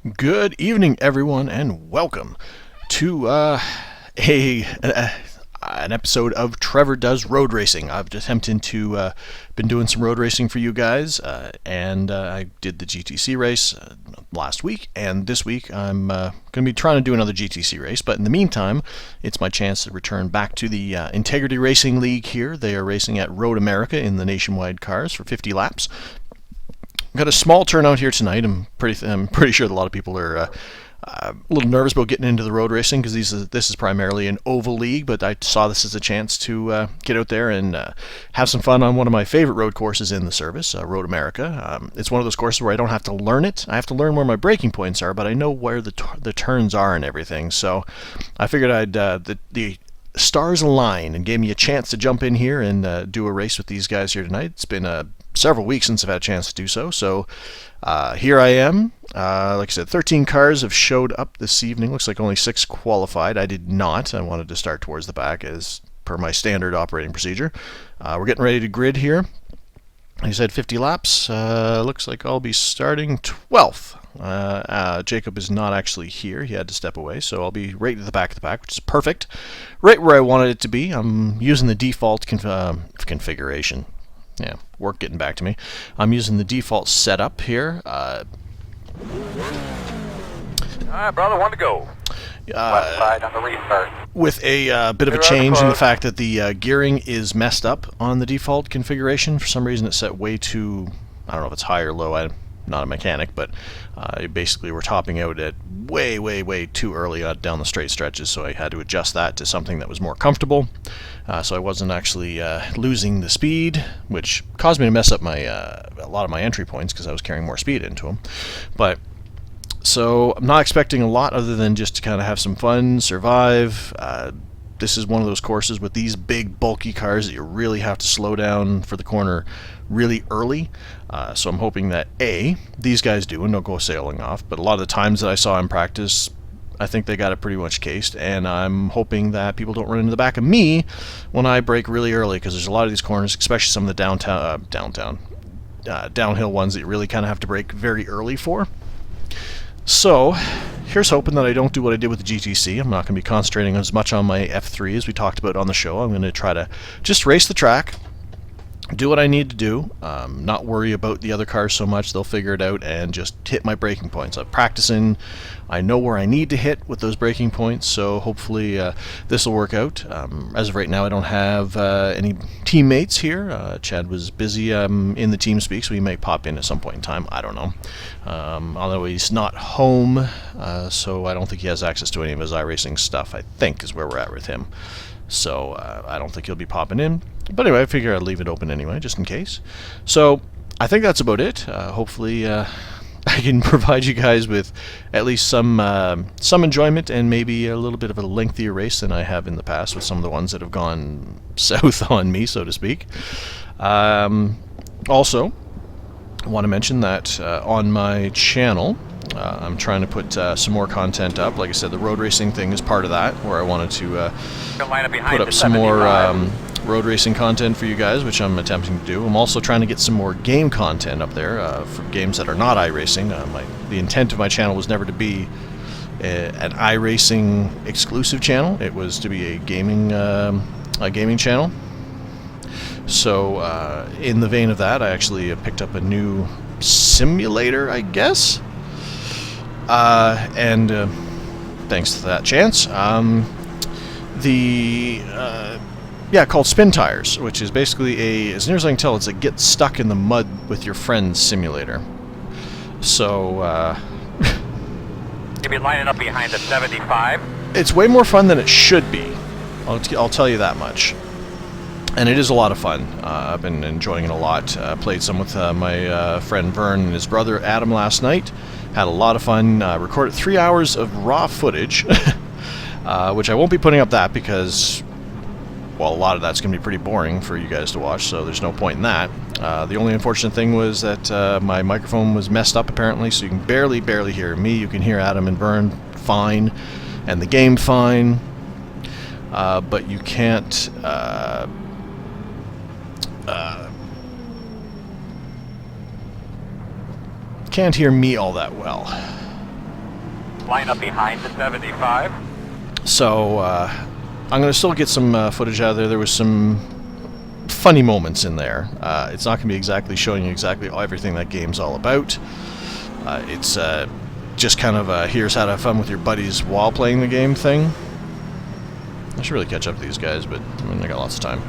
Good evening, everyone, and welcome to an episode of Trevor Does Road Racing. I've attempted to been doing some road racing for you guys, and I did the GTC race last week, and this week I'm going to be trying to do another GTC race. But in the meantime, it's my chance to return back to the Integrity Racing League here. They are racing at Road America in the nationwide cars for 50 laps. Got a small turnout here tonight. I'm pretty sure that a lot of people are a little nervous about getting into the road racing because this is primarily an oval league, but I saw this as a chance to get out there and have some fun on one of my favorite road courses in the service, Road America. It's one of those courses where I don't have to learn it. I have to learn where my braking points are, but I know where the turns are and everything. So I figured the stars align and gave me a chance to jump in here and do a race with these guys here tonight. It's been several weeks since I've had a chance to do so. So here I am. Like I said, 13 cars have showed up this evening. Looks like only 6 qualified. I did not. I wanted to start towards the back as per my standard operating procedure. We're getting ready to grid here. Like I said, 50 laps. Looks like I'll be starting 12th. Jacob is not actually here. He had to step away, so I'll be right at the back of the pack, which is perfect. Right where I wanted it to be. I'm using the default configuration. Yeah, work getting back to me. I'm using the default setup here. Alright, brother, one to go. Left side on the restart. With a bit of a change in the fact that the gearing is messed up on the default configuration. For some reason it's set way too, I don't know if it's high or low. I'm not a mechanic, but basically we're topping out at way too early down the straight stretches, so I had to adjust that to something that was more comfortable. So I wasn't actually losing the speed, which caused me to mess up a lot of my entry points because I was carrying more speed into them. But so I'm not expecting a lot other than just to kind of have some fun, survive. This is one of those courses with these big bulky cars that you really have to slow down for the corner really early. So I'm hoping that these guys do and don't go sailing off. But a lot of the times that I saw in practice, I think they got it pretty much cased, and I'm hoping that people don't run into the back of me when I brake really early, because there's a lot of these corners, especially some of the downhill ones that you really kind of have to brake very early for. So here's hoping that I don't do what I did with the GTC. I'm not going to be concentrating as much on my F3 as we talked about on the show. I'm going to try to just race the track, do what I need to do, not worry about the other cars so much. They'll figure it out, and just hit my braking points. I'm practicing. I know where I need to hit with those braking points, so hopefully this will work out. As of right now, I don't have any teammates here. Chad was busy in the team speak, so he may pop in at some point in time. I don't know. Although he's not home, so I don't think he has access to any of his iRacing stuff, I think, is where we're at with him. So I don't think he'll be popping in. But anyway, I figure I'd leave it open anyway, just in case. So I think that's about it. Hopefully I can provide you guys with at least some enjoyment, and maybe a little bit of a lengthier race than I have in the past with some of the ones that have gone south on me, so to speak. Also, I want to mention that on my channel, I'm trying to put some more content up. Like I said, the road racing thing is part of that, where I wanted to put up some more road racing content for you guys, which I'm attempting to do. I'm also trying to get some more game content up there for games that are not iRacing. The intent of my channel was never to be an iRacing exclusive channel. It was to be a gaming channel. So in the vein of that, I actually picked up a new simulator, I guess. And thanks to that chance, called Spin Tires, which is basically as near as I can tell, it's a get stuck in the mud with your friends simulator. So You'll be lining up behind the 75. It's way more fun than it should be. I'll tell you that much. And it is a lot of fun. I've been enjoying it a lot. Played some with my friend Vern and his brother Adam last night. Had a lot of fun. Recorded 3 hours of raw footage, which I won't be putting up that because, well, a lot of that's going to be pretty boring for you guys to watch, so there's no point in that. The only unfortunate thing was that my microphone was messed up apparently, so you can barely hear me. You can hear Adam and Vern fine, and the game fine, but you can't hear me all that well. Line up behind the 75. So I'm going to still get some footage out of there. There was some funny moments in there. It's not going to be exactly showing you exactly everything that game's all about. It's just kind of here's how to have fun with your buddies while playing the game thing. I should really catch up to these guys, but I mean, I got lots of time.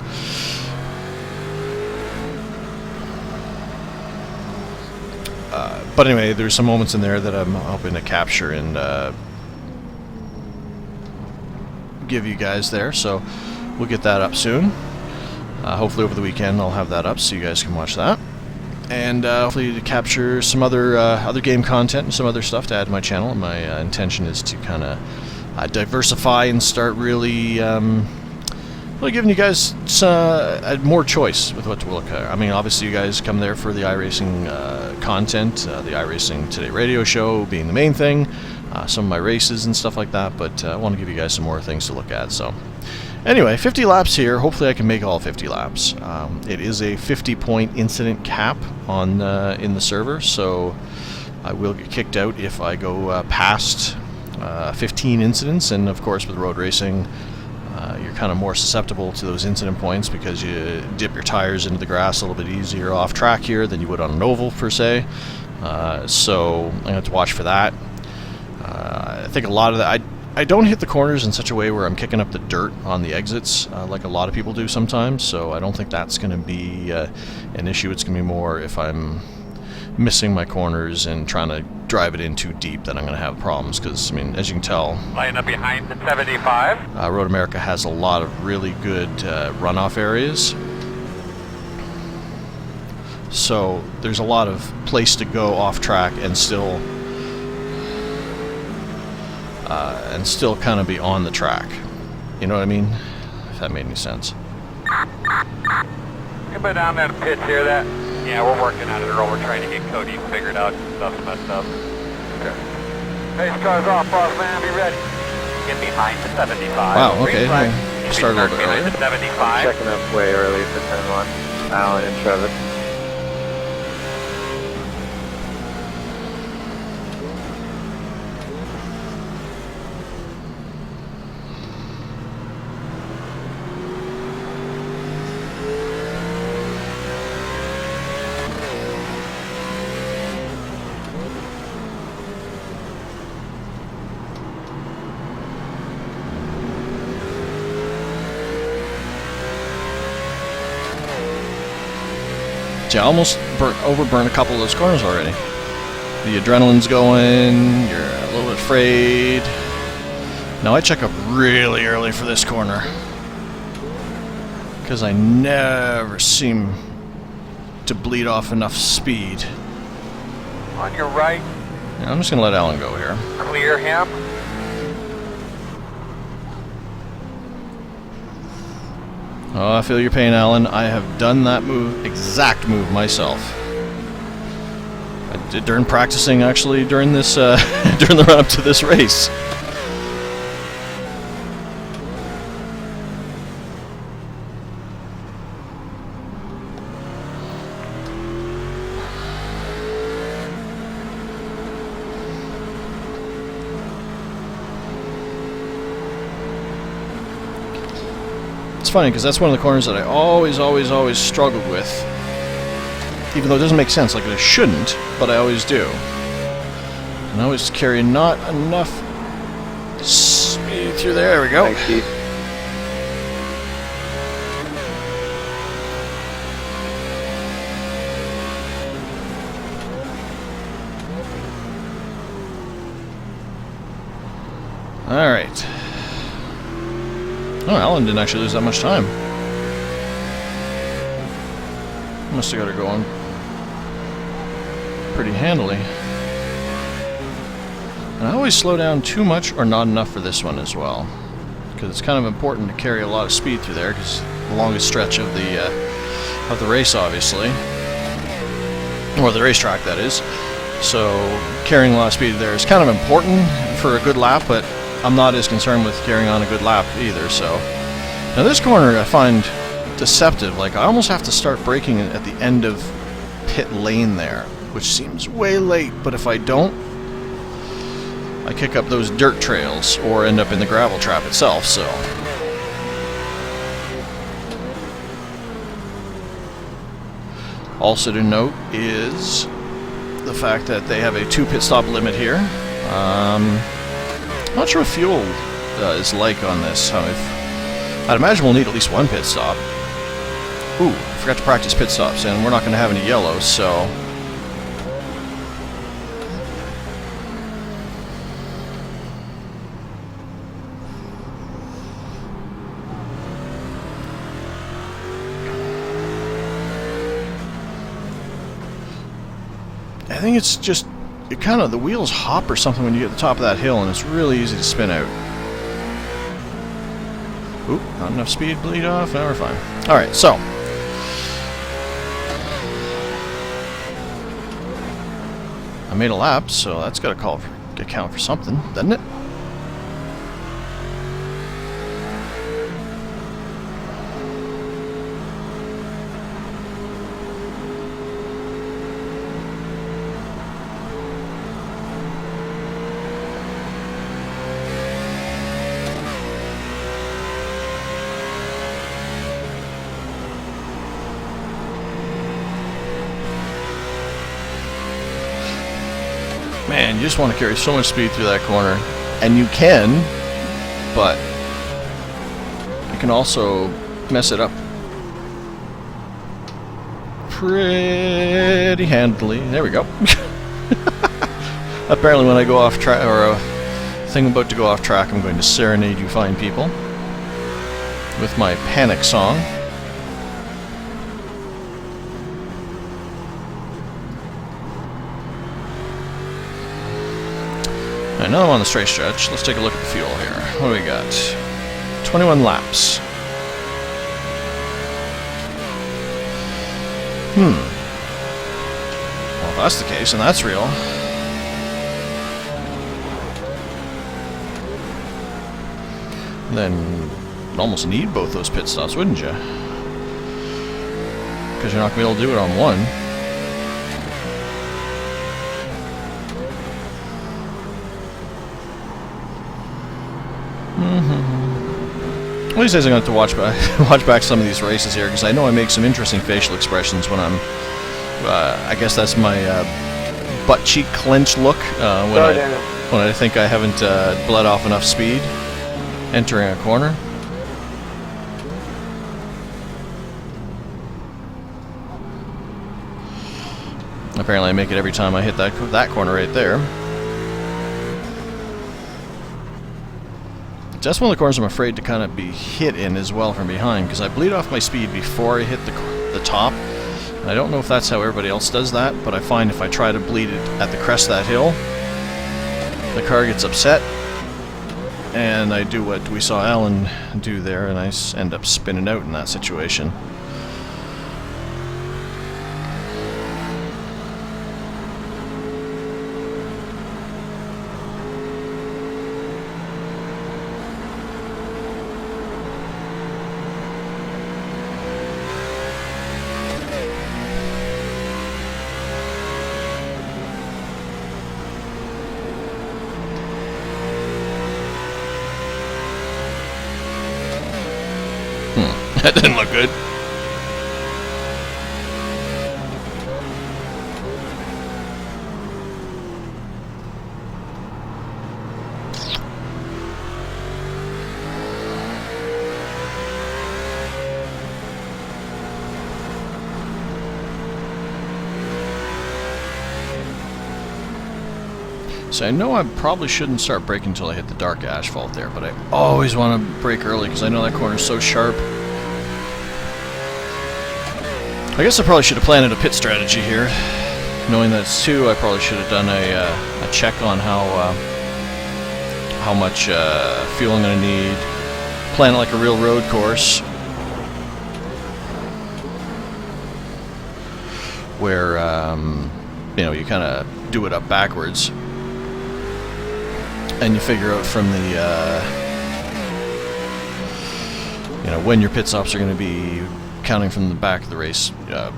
But anyway, there's some moments in there that I'm hoping to capture and give you guys there, so we'll get that up soon. Hopefully over the weekend I'll have that up so you guys can watch that. And hopefully to capture some other game content and some other stuff to add to my channel. My intention is to kind of diversify and start really giving you guys more choice with what to look at. I mean, obviously you guys come there for the iRacing content, the iRacing Today radio show being the main thing, some of my races and stuff like that, but I want to give you guys some more things to look at. So anyway, 50 laps here. Hopefully I can make all 50 laps. It is a 50-point incident cap on in the server, so I will get kicked out if I go past 15 incidents, and of course with road racing you're kind of more susceptible to those incident points because you dip your tires into the grass a little bit easier off track here than you would on an oval per se. So I'm going to have to watch for that. I think a lot of that, I don't hit the corners in such a way where I'm kicking up the dirt on the exits like a lot of people do sometimes, so I don't think that's going to be an issue. It's going to be more if I'm missing my corners and trying to drive it in too deep, then I'm going to have problems because, I mean, as you can tell, Line up behind the 75. Road America has a lot of really good runoff areas. So there's a lot of place to go off track and still kind of be on the track. You know what I mean? If that made any sense. Anybody down there in the pits hear that? Yeah, we're working on it, Earl. We're trying to get Cody figured out. Stuff's messed up. Okay. Pace car's off, boss man. Be ready. Get behind the 75. Wow, okay. Started a little bit behind earlier. the 75. Checking up way early for turn 1. Alan and Trevor. Yeah, I almost overburned a couple of those corners already. The adrenaline's going, you're a little bit afraid. Now I check up really early for this corner, because I never seem to bleed off enough speed. On your right. Yeah, I'm just going to let Alan go here. Clear him. Oh, I feel your pain, Alan. I have done that exact move myself. I did during practicing, actually, during this, during the run-up to this race. It's funny because that's one of the corners that I always struggled with, even though it doesn't make sense, like I shouldn't, but I always do. And I always carry not enough speed through there. There we go. Thanks, Keith. All right. Oh, Alan didn't actually lose that much time. Must have got her going pretty handily. And I always slow down too much or not enough for this one as well, because it's kind of important to carry a lot of speed through there, because the longest stretch of the race, obviously, or the racetrack, that is. So carrying a lot of speed there is kind of important for a good lap, but I'm not as concerned with carrying on a good lap either. So now this corner I find deceptive. Like, I almost have to start braking at the end of pit lane there, which seems way late, but if I don't, I kick up those dirt trails or end up in the gravel trap itself, so. Also to note is the fact that they have a 2 pit stop limit here. Not sure what fuel is like on this. I'd imagine we'll need at least 1 pit stop. Ooh, I forgot to practice pit stops, and we're not going to have any yellows, so... I think it's just... the wheels hop or something when you get to the top of that hill, and it's really easy to spin out. Oop, not enough speed, bleed off. Now we're fine. Alright, so. I made a lap, so that's got to count for something, doesn't it? Man, you just want to carry so much speed through that corner. And you can, but you can also mess it up pretty handily. There we go. Apparently when I go off track, or a thing about to go off track, I'm going to serenade you fine people with my panic song. Alright, now I'm on the straight stretch. Let's take a look at the fuel here. What do we got? 21 laps. Well, if that's the case, and that's real. Then you'd almost need both those pit stops, wouldn't you? Because you're not going to be able to do it on one. One of these days I'm going to have to watch back some of these races here, because I know I make some interesting facial expressions when I'm, I guess that's my butt cheek clench look, when I think I haven't bled off enough speed entering a corner. Apparently I make it every time I hit that corner right there. That's one of the corners I'm afraid to kind of be hit in as well from behind, because I bleed off my speed before I hit the top. I don't know if that's how everybody else does that, but I find if I try to bleed it at the crest of that hill, the car gets upset, and I do what we saw Alan do there, and I end up spinning out in that situation. That didn't look good. So I know I probably shouldn't start braking until I hit the dark asphalt there, but I always want to brake early because I know that corner's so sharp. I guess I probably should have planned a pit strategy here. Knowing that it's 2, I probably should have done a check on how much fuel I'm going to need. Plan it like a real road course, where you know, you kind of do it up backwards, and you figure out from the you know, when your pit stops are going to be counting from the back of the race. The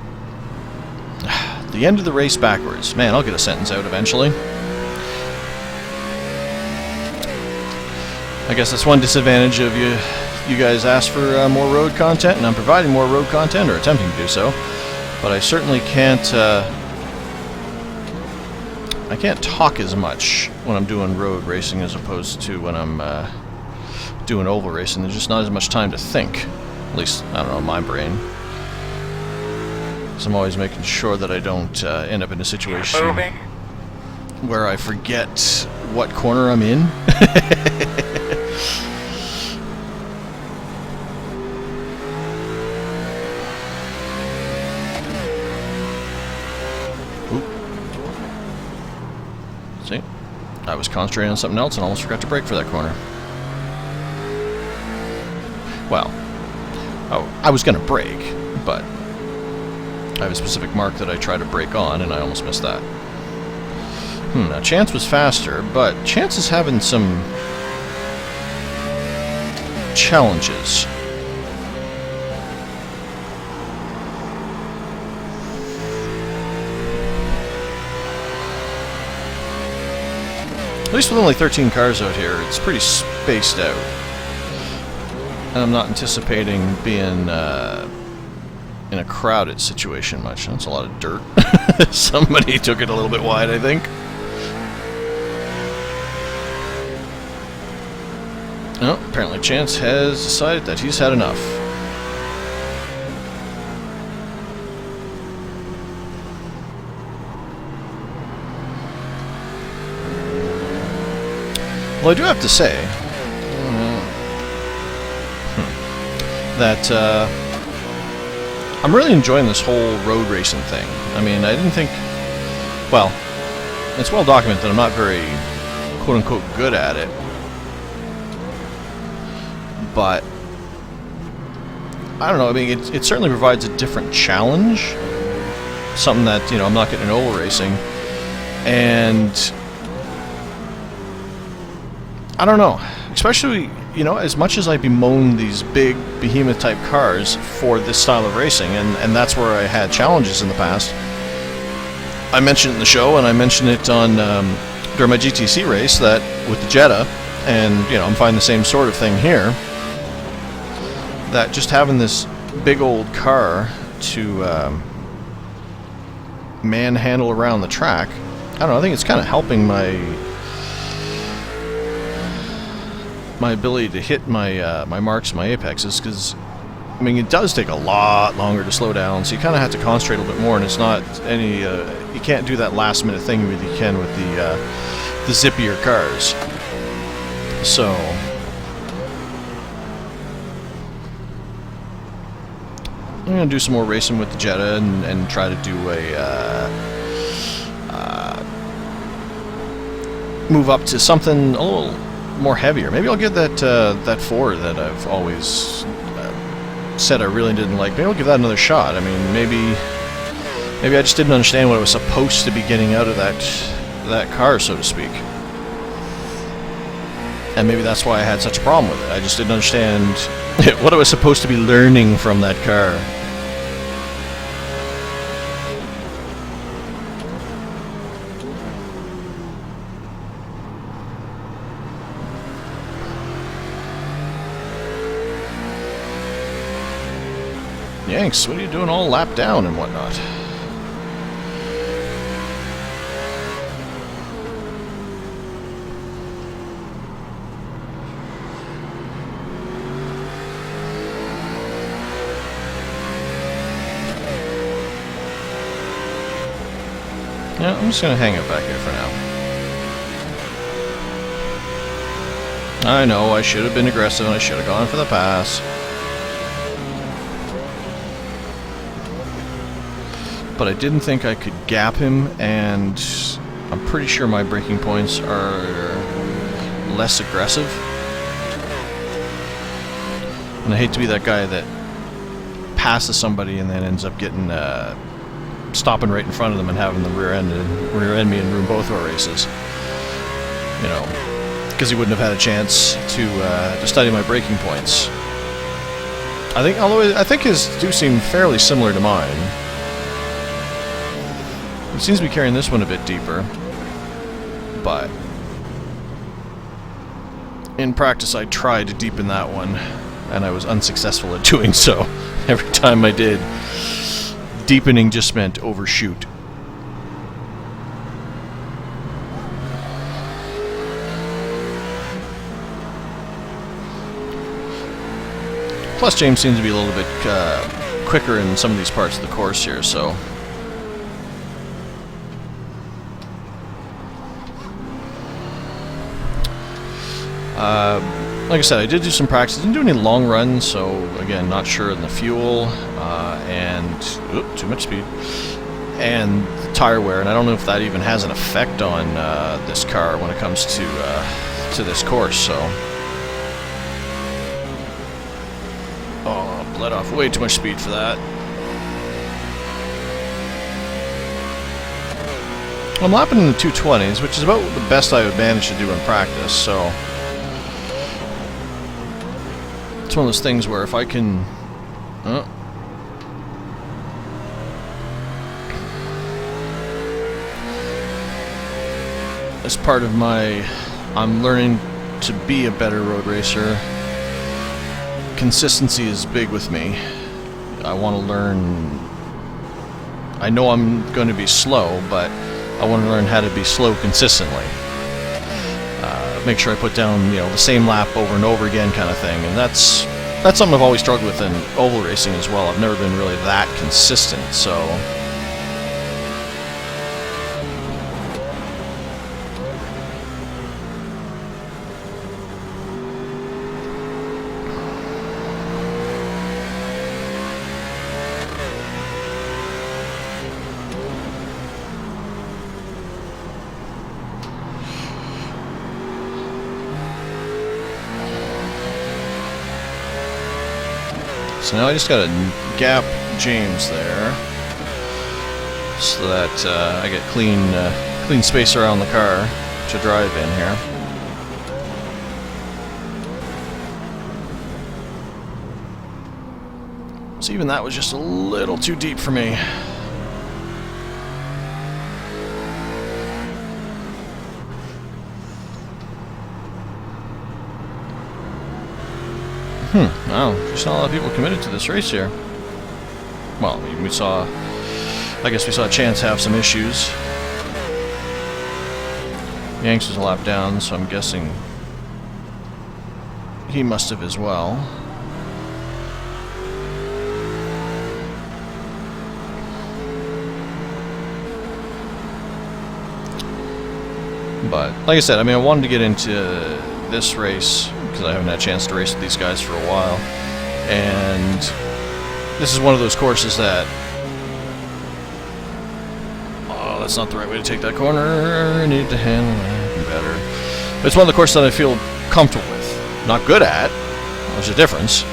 end of the race backwards. Man, I'll get a sentence out eventually. I guess that's one disadvantage of you guys asked for more road content, and I'm providing more road content, or attempting to do so. But I certainly can't. I can't talk as much when I'm doing road racing as opposed to when I'm doing oval racing. There's just not as much time to think. At least, I don't know, in my brain. So I'm always making sure that I don't end up in a situation where I forget what corner I'm in. See? I was concentrating on something else and almost forgot to brake for that corner. Well, I was going to brake, but I have a specific mark that I try to brake on, and I almost missed that. Now Chance was faster, but Chance is having some challenges. At least with only 13 cars out here, it's pretty spaced out. And I'm not anticipating being in a crowded situation much. That's a lot of dirt. Somebody took it a little bit wide, I think. Oh, apparently Chance has decided that he's had enough. Well, I do have to say that I'm really enjoying this whole road racing thing. I mean, I didn't think... Well, it's well documented that I'm not very quote-unquote good at it. But I don't know, I mean, it certainly provides a different challenge. Something that, you know, I'm not getting in oval racing. And I don't know, especially, you know, as much as I bemoan these big behemoth type cars for this style of racing, and that's where I had challenges in the past. I mentioned it in the show, and I mentioned it on during my GTC race, that with the Jetta, and, you know, I'm finding the same sort of thing here, that just having this big old car to manhandle around the track, I don't know, I think it's kind of helping my ability to hit my my marks, my apexes, because I mean, it does take a lot longer to slow down, so you kind of have to concentrate a little bit more, and it's not any you can't do that last minute thing you really can with the zippier cars. So I'm gonna do some more racing with the Jetta and try to do a move up to something a little more heavier. Maybe I'll give that that Ford that I've always said I really didn't like. Maybe I'll give that another shot. I mean, maybe I just didn't understand what I was supposed to be getting out of that car, so to speak. And maybe that's why I had such a problem with it. I just didn't understand what I was supposed to be learning from that car. Yanks, what are you doing all lapped down and whatnot? Yeah, I'm just going to hang it back here for now. I know, I should have been aggressive and I should have gone for the pass. But I didn't think I could gap him, and I'm pretty sure my braking points are less aggressive. And I hate to be that guy that passes somebody and then ends up getting stopping right in front of them and having them rear end me and ruin both our races. You know, because he wouldn't have had a chance to study my braking points. I think, although I think his do seem fairly similar to mine. It seems to be carrying this one a bit deeper, but in practice I tried to deepen that one, and I was unsuccessful at doing so. Every time I did, deepening just meant overshoot. Plus, James seems to be a little bit quicker in some of these parts of the course here, so... like I said, I did do some practice. Didn't do any long runs, so again, not sure in the fuel, and... too much speed. And the tire wear, and I don't know if that even has an effect on this car when it comes to this course, so... Oh, let off way too much speed for that. I'm lapping in the 220s, which is about the best I would manage to do in practice, so... It's one of those things where if I can... as part of my... I'm learning to be a better road racer. Consistency is big with me. I want to learn... I know I'm going to be slow, but I want to learn how to be slow consistently. Make sure I put down, you know, the same lap over and over again kind of thing, and that's something I've always struggled with in oval racing as well. I've never been really that consistent, so... So now I just gotta gap James there, so that I get clean space around the car to drive in here. So even that was just a little too deep for me. Wow, just not a lot of people committed to this race here. Well, I mean, I guess we saw Chance have some issues. Yanks was a lap down, so I'm guessing he must have as well. But, like I said, I mean, I wanted to get into this race because I haven't had a chance to race with these guys for a while, and this is one of those courses that... Oh, that's not the right way to take that corner. I need to handle that better. But it's one of the courses that I feel comfortable with. Not good at, there's a difference,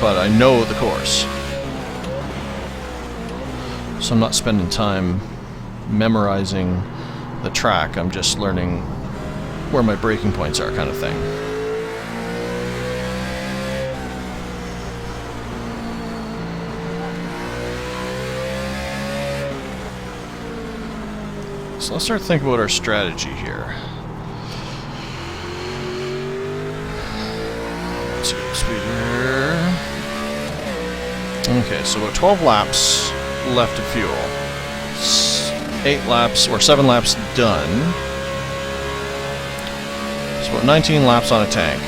but I know the course. So I'm not spending time memorizing the track, I'm just learning where my braking points are, kind of thing. So let's start thinking about our strategy here. Let's get the speed here. Okay, so about 12 laps left of fuel. 8 laps, or 7 laps done. So about 19 laps on a tank.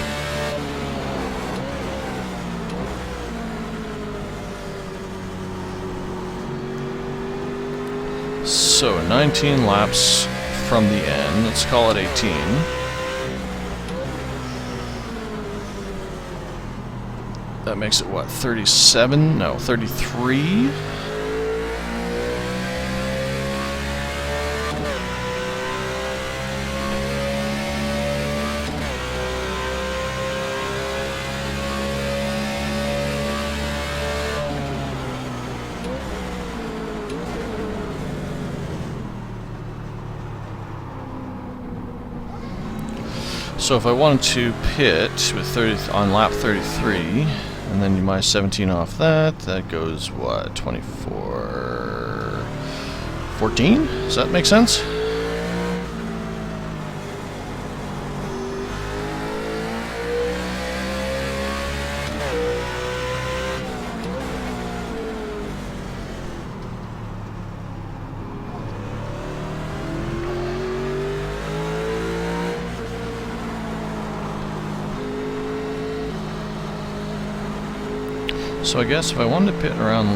So 19 laps from the end. Let's call it 18. That makes it what, 37? No, 33? So if I wanted to pit with 30 on lap 33, and then you minus 17 off that, that goes what, 24, 14? Does that make sense? So I guess if I wanted to pit around...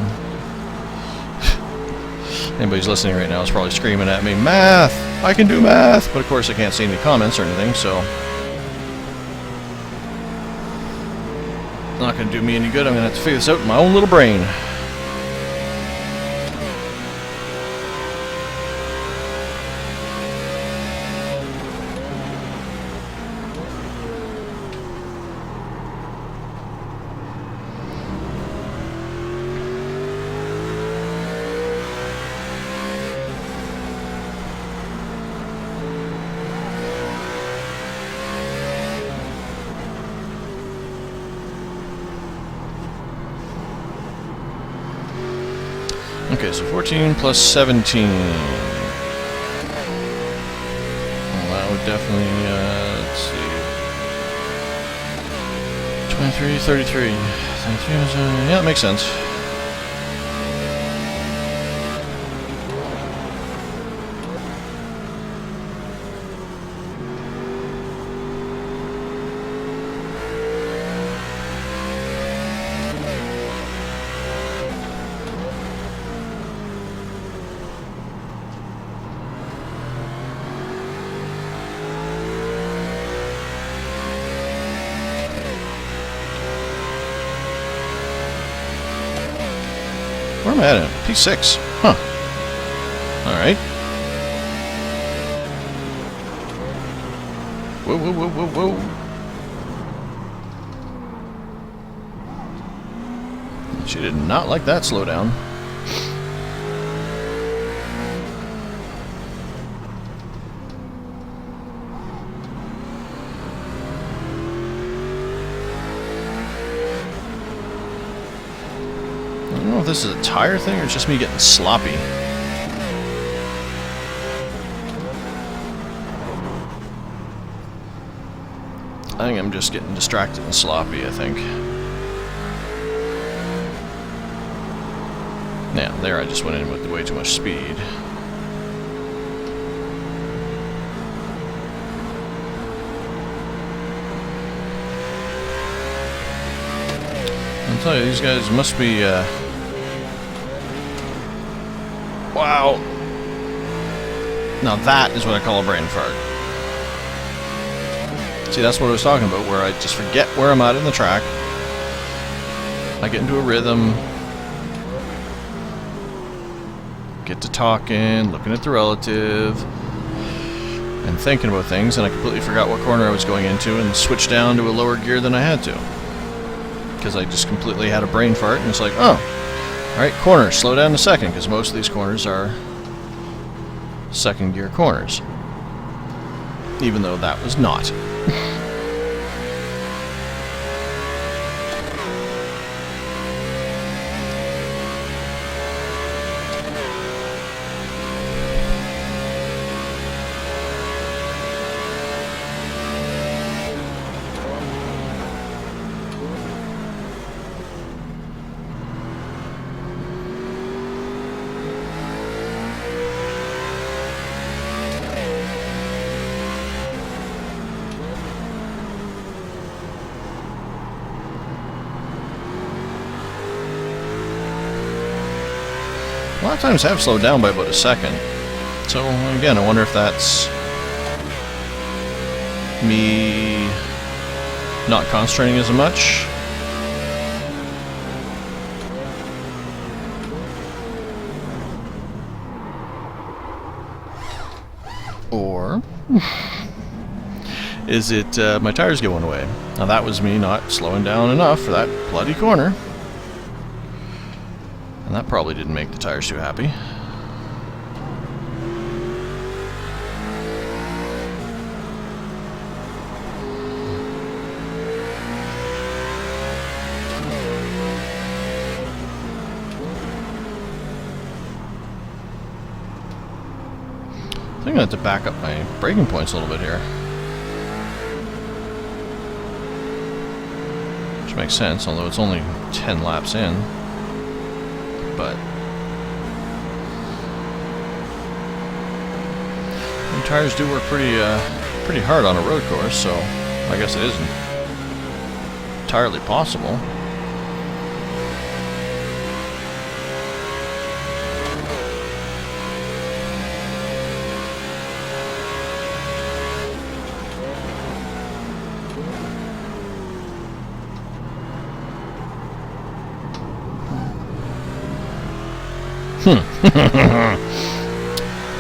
Anybody's listening right now is probably screaming at me, math! I can do math! But of course I can't see any comments or anything, so... Not going to do me any good. I'm going to have to figure this out in my own little brain. Okay, so 14 plus 17. Well, that would definitely, let's see. 23, 33. 33 is, yeah, that makes sense. Where am I at? P6. Huh. Alright. Whoa, whoa, whoa, whoa, whoa. She did not like that slowdown. I don't know if this is a tire thing or it's just me getting sloppy. I think I'm just getting distracted and sloppy, I think. Yeah, there I just went in with way too much speed. I'll tell you, these guys must be, wow. Now that is what I call a brain fart. See, that's what I was talking about, where I just forget where I'm at in the track. I get into a rhythm. Get to talking, looking at the relative, and thinking about things, and I completely forgot what corner I was going into and switched down to a lower gear than I had to. Because I just completely had a brain fart, and it's like, oh, alright, corner, slow down a second, because most of these corners are second gear corners. Even though that was not. A lot of times have slowed down by about a second. So, again, I wonder if that's me not concentrating as much. Or is it my tires going away? Now that was me not slowing down enough for that bloody corner. And that probably didn't make the tires too happy. I think I'm going to have to back up my braking points a little bit here. Which makes sense, although it's only 10 laps in. But the tires do work pretty hard on a road course, so I guess it isn't entirely possible.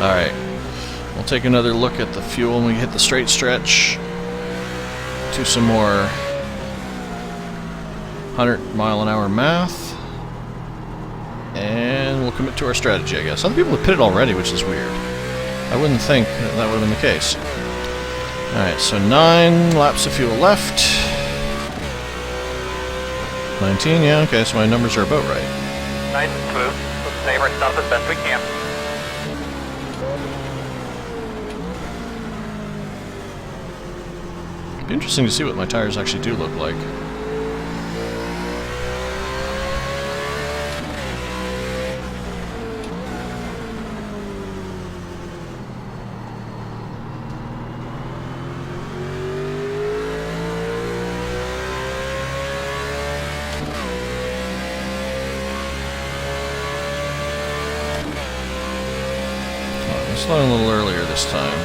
Alright. We'll take another look at the fuel when we hit the straight stretch. Do some more 100-mile-an-hour math. And we'll commit to our strategy, I guess. Other people have pitted already, which is weird. I wouldn't think that would have been the case. Alright, so 9 laps of fuel left. 19, yeah, okay, so my numbers are about right. Nice and smooth. Let's save our stuff as best we can. It'd be interesting to see what my tires actually do look like. Slowing a little earlier this time.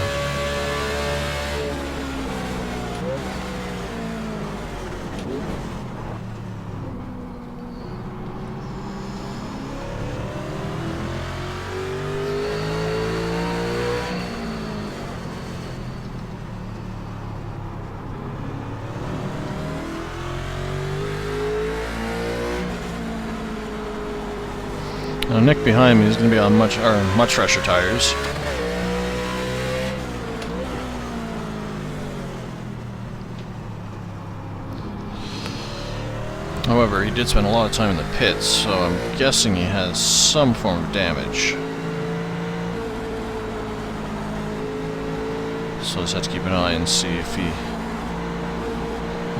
Now Nick behind me is going to be on much fresher tires. However, he did spend a lot of time in the pits, so I'm guessing he has some form of damage. So let's have to keep an eye and see if he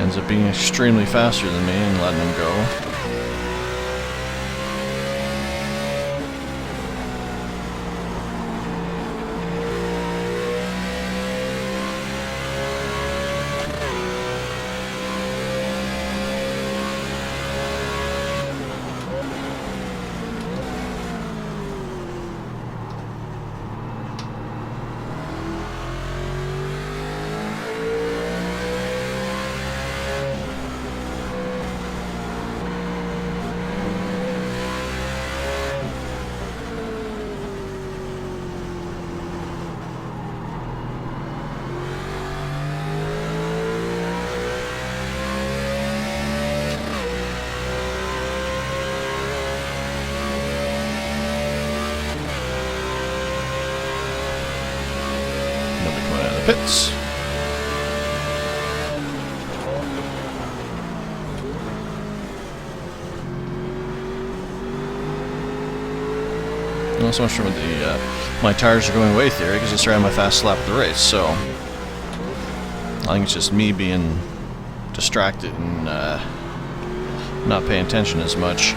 ends up being extremely faster than me and letting him go. Pits. Not so much from the my tires are going away theory, because it's around my fast lap of the race. So I think it's just me being distracted and not paying attention as much.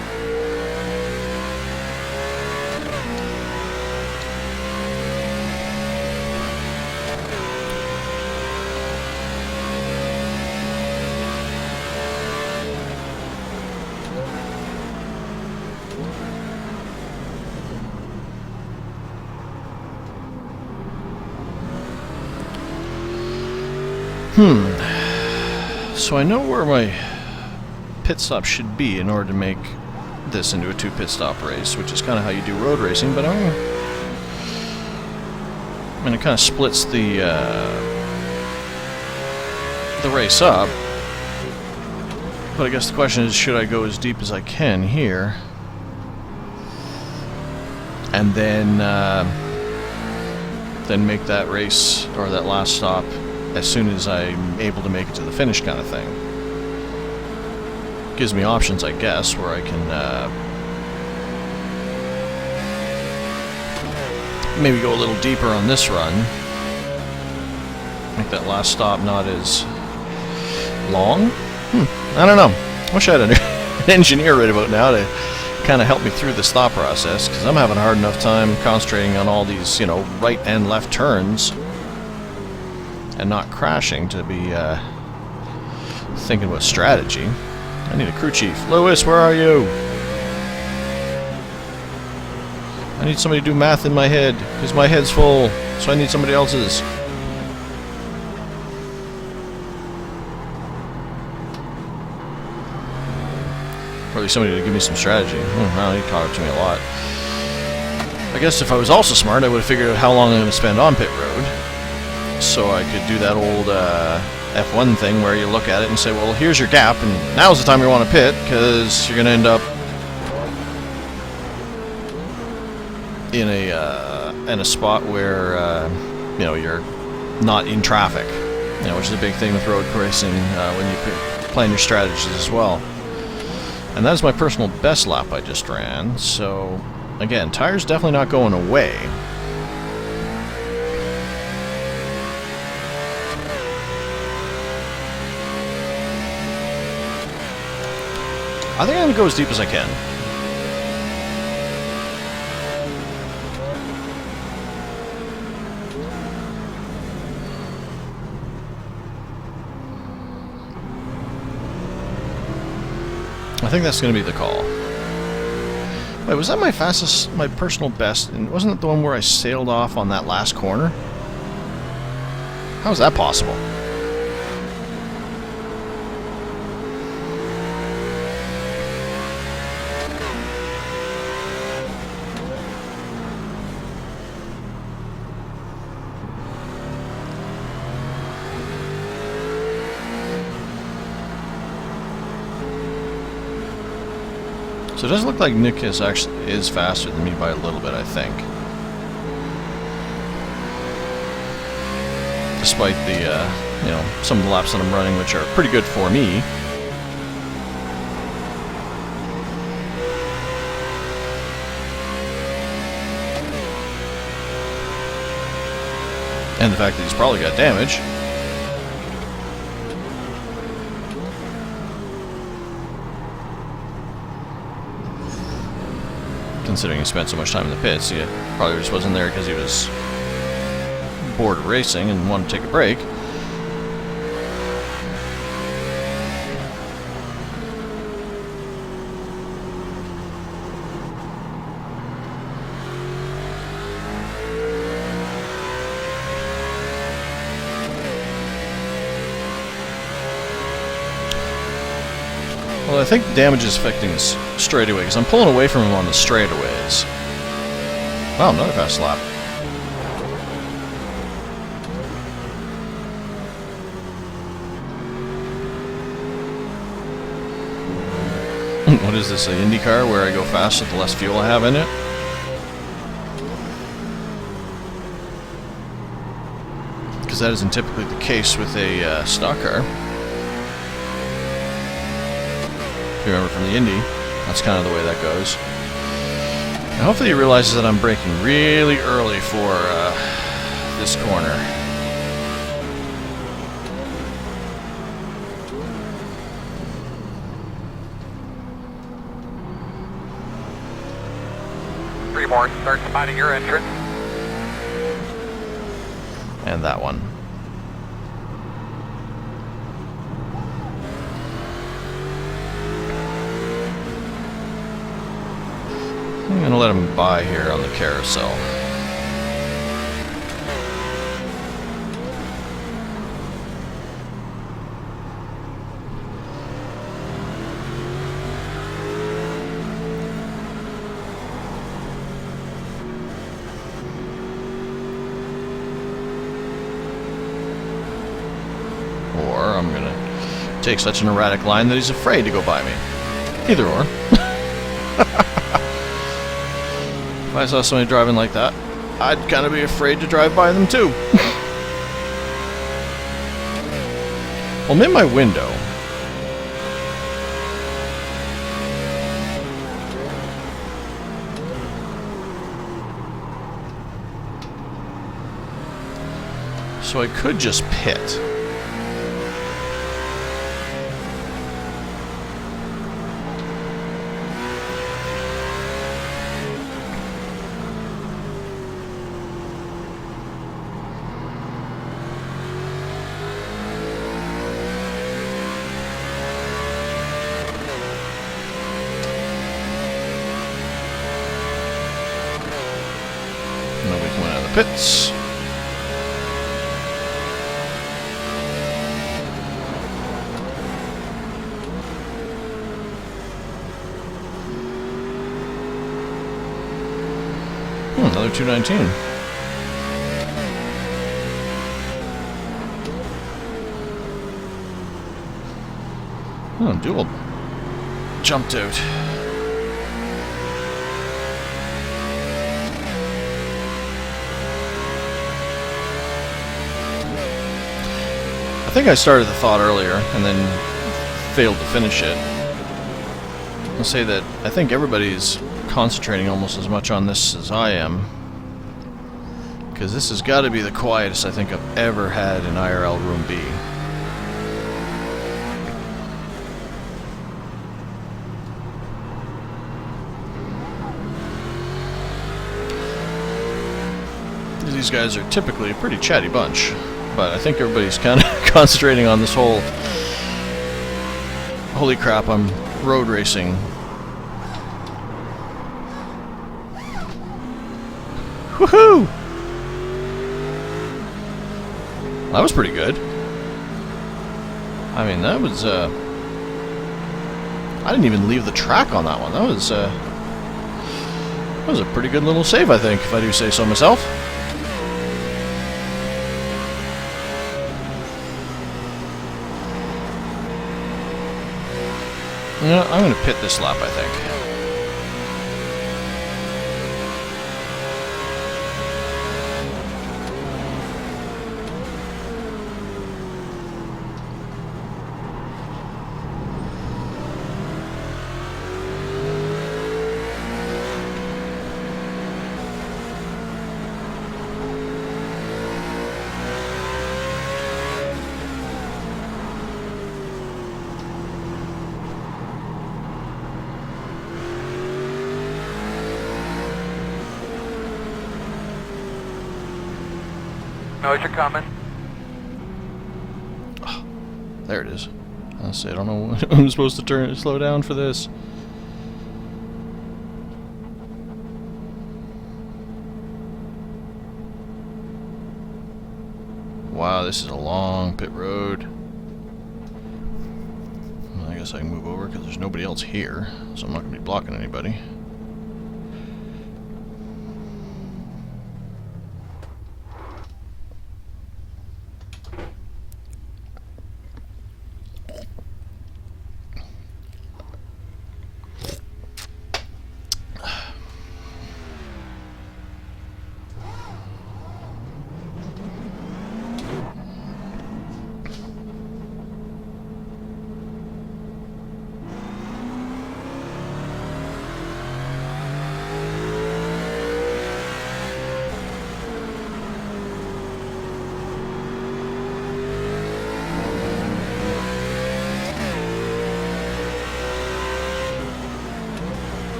So I know where my pit stop should be in order to make this into a 2 pit stop race, which is kind of how you do road racing, but I mean it kind of splits the race up. But I guess the question is, should I go as deep as I can here and then make that race or that last stop as soon as I'm able to make it to the finish, kind of thing. Gives me options, I guess, where I can maybe go a little deeper on this run. Make that last stop not as long. I don't know. Wish I had an engineer right about now to kind of help me through this thought process, because I'm having a hard enough time concentrating on all these, right and left turns and not crashing to be thinking about strategy. I need a crew chief. Lewis, where are you? I need somebody to do math in my head, because my head's full, so I need somebody else's. Probably somebody to give me some strategy. Well, he caught up to me a lot. I guess if I was also smart, I would have figured out how long I'm going to spend on pit road. So I could do that old F1 thing where you look at it and say, well, here's your gap, and now's the time you want to pit, because you're going to end up in a spot where you know, you're not in traffic, you know, which is a big thing with road racing when you plan your strategies as well. And that is my personal best lap I just ran. So again, tires definitely not going away. I think I'm going to go as deep as I can. I think that's going to be the call. Wait, was that my fastest, my personal best? And wasn't it the one where I sailed off on that last corner? How is that possible? So it does look like Nick is faster than me by a little bit, I think. Despite the, you know, some of the laps that I'm running, which are pretty good for me. And the fact that he's probably got damage. Considering he spent so much time in the pits, he probably just wasn't there because he was bored of racing and wanted to take a break. Well, I think damage is affecting his straightaway, because I'm pulling away from him on the straightaways. Wow, another fast lap. What is this, an IndyCar where I go faster the less fuel I have in it? Because that isn't typically the case with a stock car. If you remember from the Indy, that's kind of the way that goes. And hopefully he realizes that I'm braking really early for this corner. Three more, start spotting your entrance. And that one. I'm going to let him by here on the carousel. Or I'm going to take such an erratic line that he's afraid to go by me. Either or. If I saw somebody driving like that, I'd kind of be afraid to drive by them too. Well, I'm in my window. So I could just pit. Nobody coming out of the pits. Another 219. Oh, dual jumped out. I think I started the thought earlier and then failed to finish it. I'll say that I think everybody's concentrating almost as much on this as I am, because this has got to be the quietest I think I've ever had in IRL Room B. These guys are typically a pretty chatty bunch, but I think everybody's kind of concentrating on this whole holy crap, I'm road racing. Woohoo! That was pretty good. I mean, that was I didn't even leave the track on that one. That was a pretty good little save, I think, if I do say so myself. Yeah, I'm going to pit this lap, I think. Knows you're coming. Oh, there it is. Honestly, I don't know when I'm supposed to slow down for this. Wow, this is a long pit road. Well, I guess I can move over because there's nobody else here, so I'm not going to be blocking anybody.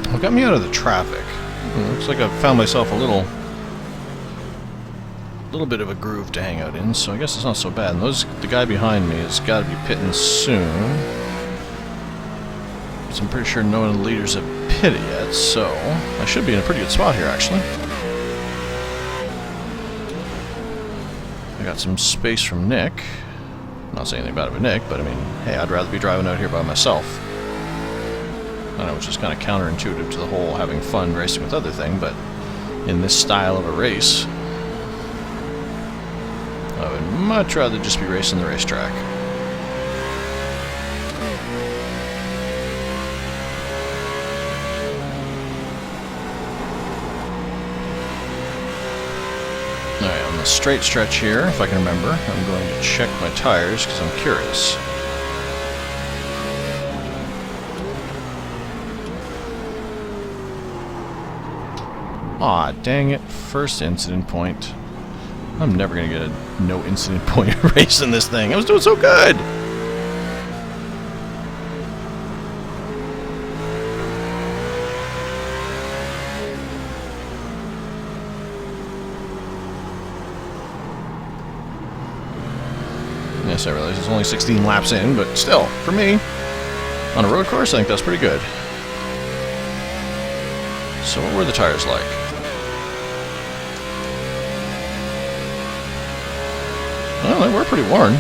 Well, got me out of the traffic. Looks like I've found myself a little bit of a groove to hang out in, so I guess it's not so bad. And the guy behind me has got to be pitting soon. So I'm pretty sure no one of the leaders have pitted yet, so I should be in a pretty good spot here, actually. I got some space from Nick. I'm not saying anything bad about Nick, but I mean, hey, I'd rather be driving out here by myself. I know it's just kind of counterintuitive to the whole having fun racing with other thing, but in this style of a race, I would much rather just be racing the racetrack. Alright, on the straight stretch here, if I can remember, I'm going to check my tires because I'm curious. Aw, dang it. First incident point. I'm never going to get a no incident point race in this thing. I was doing so good! Yes, I realize it's only 16 laps in, but still, for me, on a road course, I think that's pretty good. So what were the tires like? Well, they were pretty worn.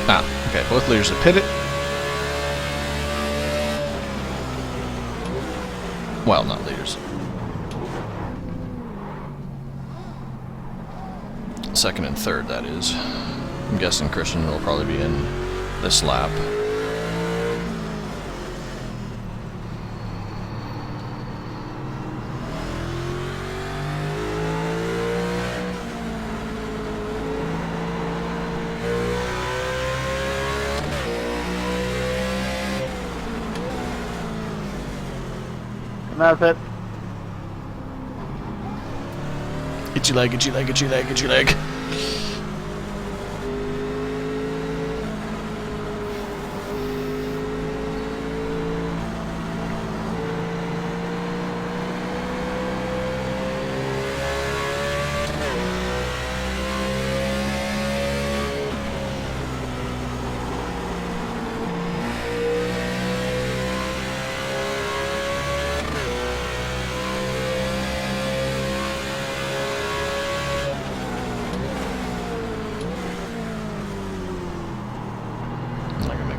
Ah, okay, both leaders have pitted. Well, not leaders. Second and third, that is. I'm guessing Christian will probably be in this lap. And that's it. Itchy leg, itchy leg, itchy leg, itchy leg.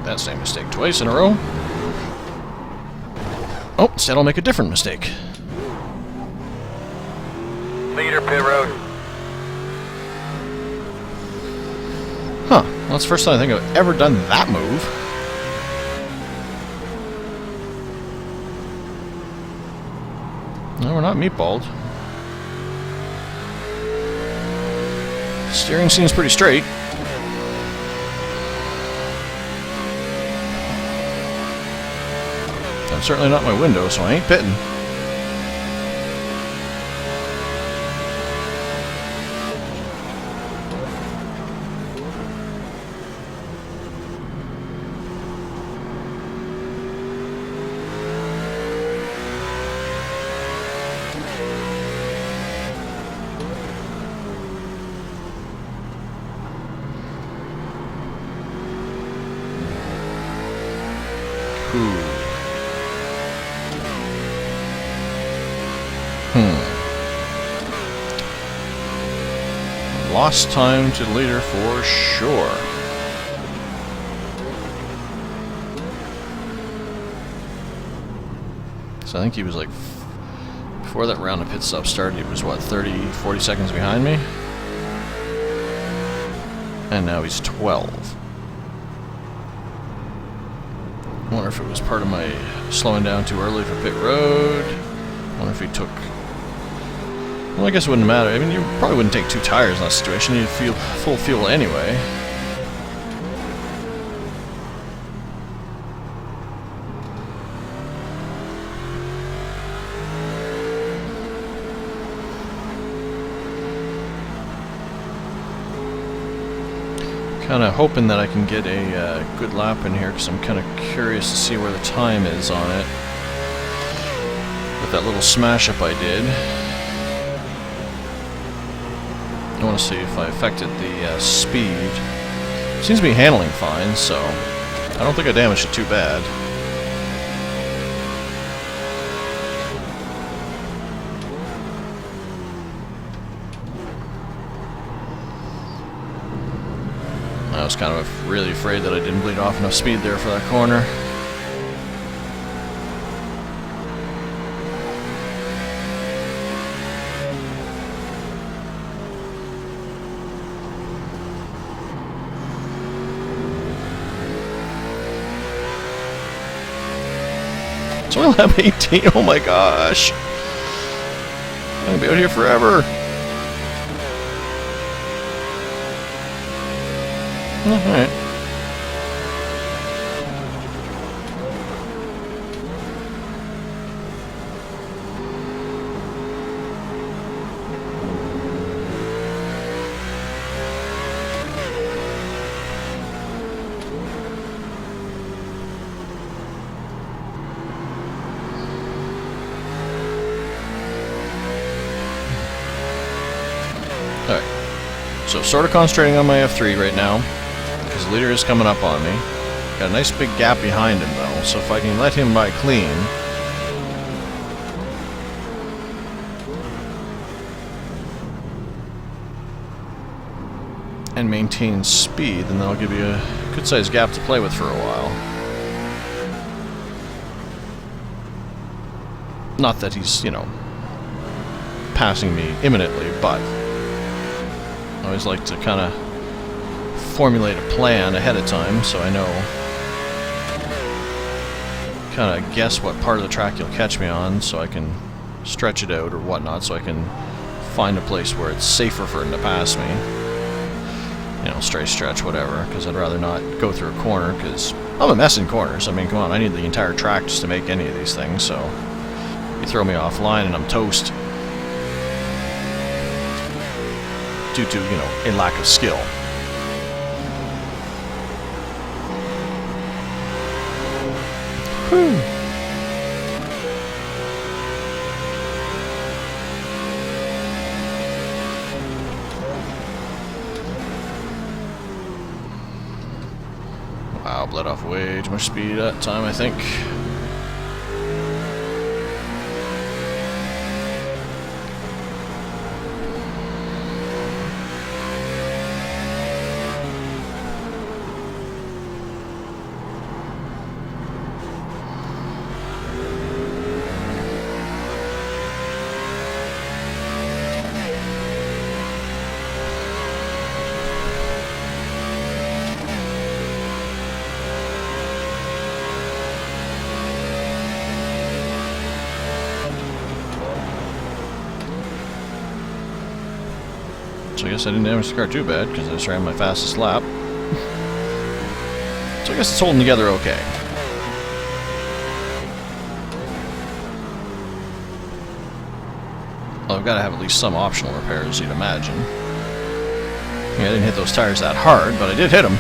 That same mistake twice in a row. Oh, instead I'll make a different mistake. Leader, pit road. Huh. Well, that's the first time I think I've ever done that move. No, we're not meatballed. Steering seems pretty straight. That's certainly not my window, so I ain't pitting. Lost time to the leader for sure. So I think he was like, before that round of pit stop started, he was what, 30, 40 seconds behind me? And now he's 12. I wonder if it was part of my slowing down too early for pit road. I wonder if he took... Well, I guess it wouldn't matter. I mean, you probably wouldn't take two tires in that situation. You'd feel full fuel anyway. Kind of hoping that I can get a good lap in here, because I'm kind of curious to see where the time is on it. With that little smash up I did. I want to see if I affected the speed. Seems to be handling fine, so I don't think I damaged it too bad. I was kind of really afraid that I didn't bleed off enough speed there for that corner. So I'll have 18, oh my gosh. I'm gonna be out here forever. Alright. Alright. So sort of concentrating on my F3 right now, because the leader is coming up on me. Got a nice big gap behind him though, so if I can let him by clean. And maintain speed, then that'll give you a good sized gap to play with for a while. Not that he's, you know, passing me imminently, but I always like to kind of formulate a plan ahead of time so I know, kind of guess what part of the track you'll catch me on so I can stretch it out or whatnot, so I can find a place where it's safer for him to pass me. You know, straight stretch, whatever, because I'd rather not go through a corner, because I'm a mess in corners. I mean, come on, I need the entire track just to make any of these things, so you throw me offline and I'm toast. Due to, you know, a lack of skill. Whew. Wow, bled off way too much speed that time, I think. So I guess I didn't damage the car too bad, because I just ran my fastest lap. So I guess it's holding together okay. Well, I've got to have at least some optional repairs, you'd imagine. Yeah, I didn't hit those tires that hard, but I did hit them.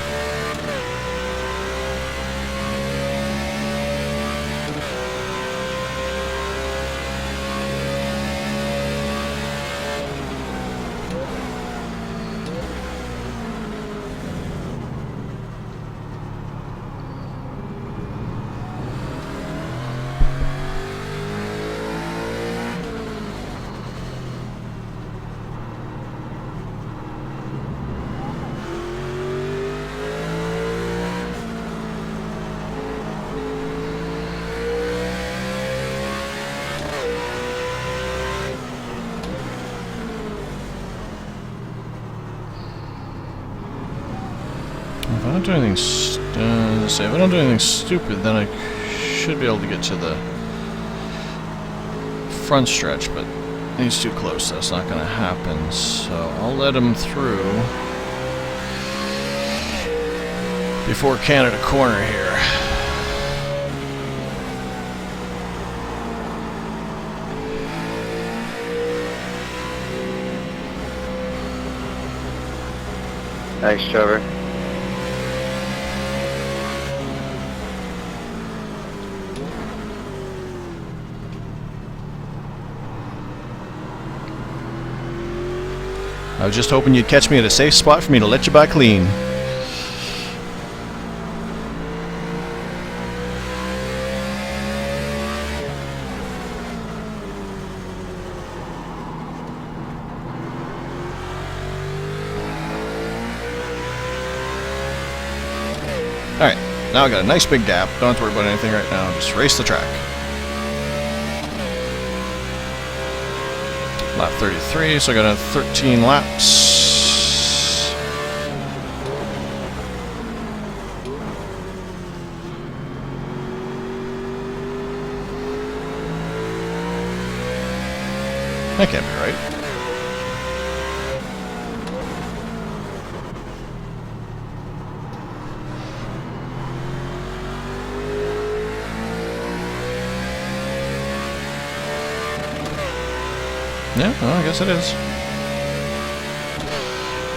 If I don't do anything, if I don't do anything stupid, then I should be able to get to the front stretch, but he's too close. That's not going to happen. So I'll let him through before Canada corner here. Thanks, Trevor. I was just hoping you'd catch me at a safe spot for me to let you by clean. Alright, now I got a nice big gap. Don't have to worry about anything right now. Just race the track. Lap 33, so I got 13 laps. That can't be right. Yeah, well, I guess it is.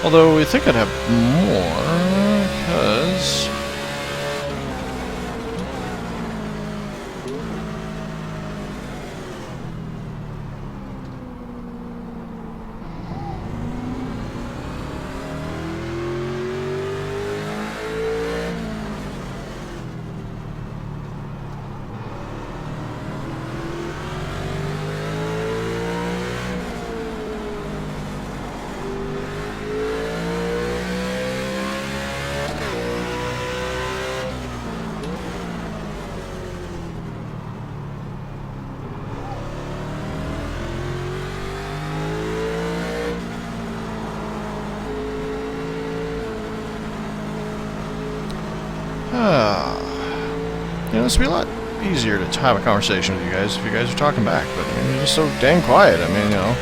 Although, I think I'd have more, because... This would be a lot easier to have a conversation with you guys if you guys are talking back, but I mean, you're just so dang quiet. I mean, you know.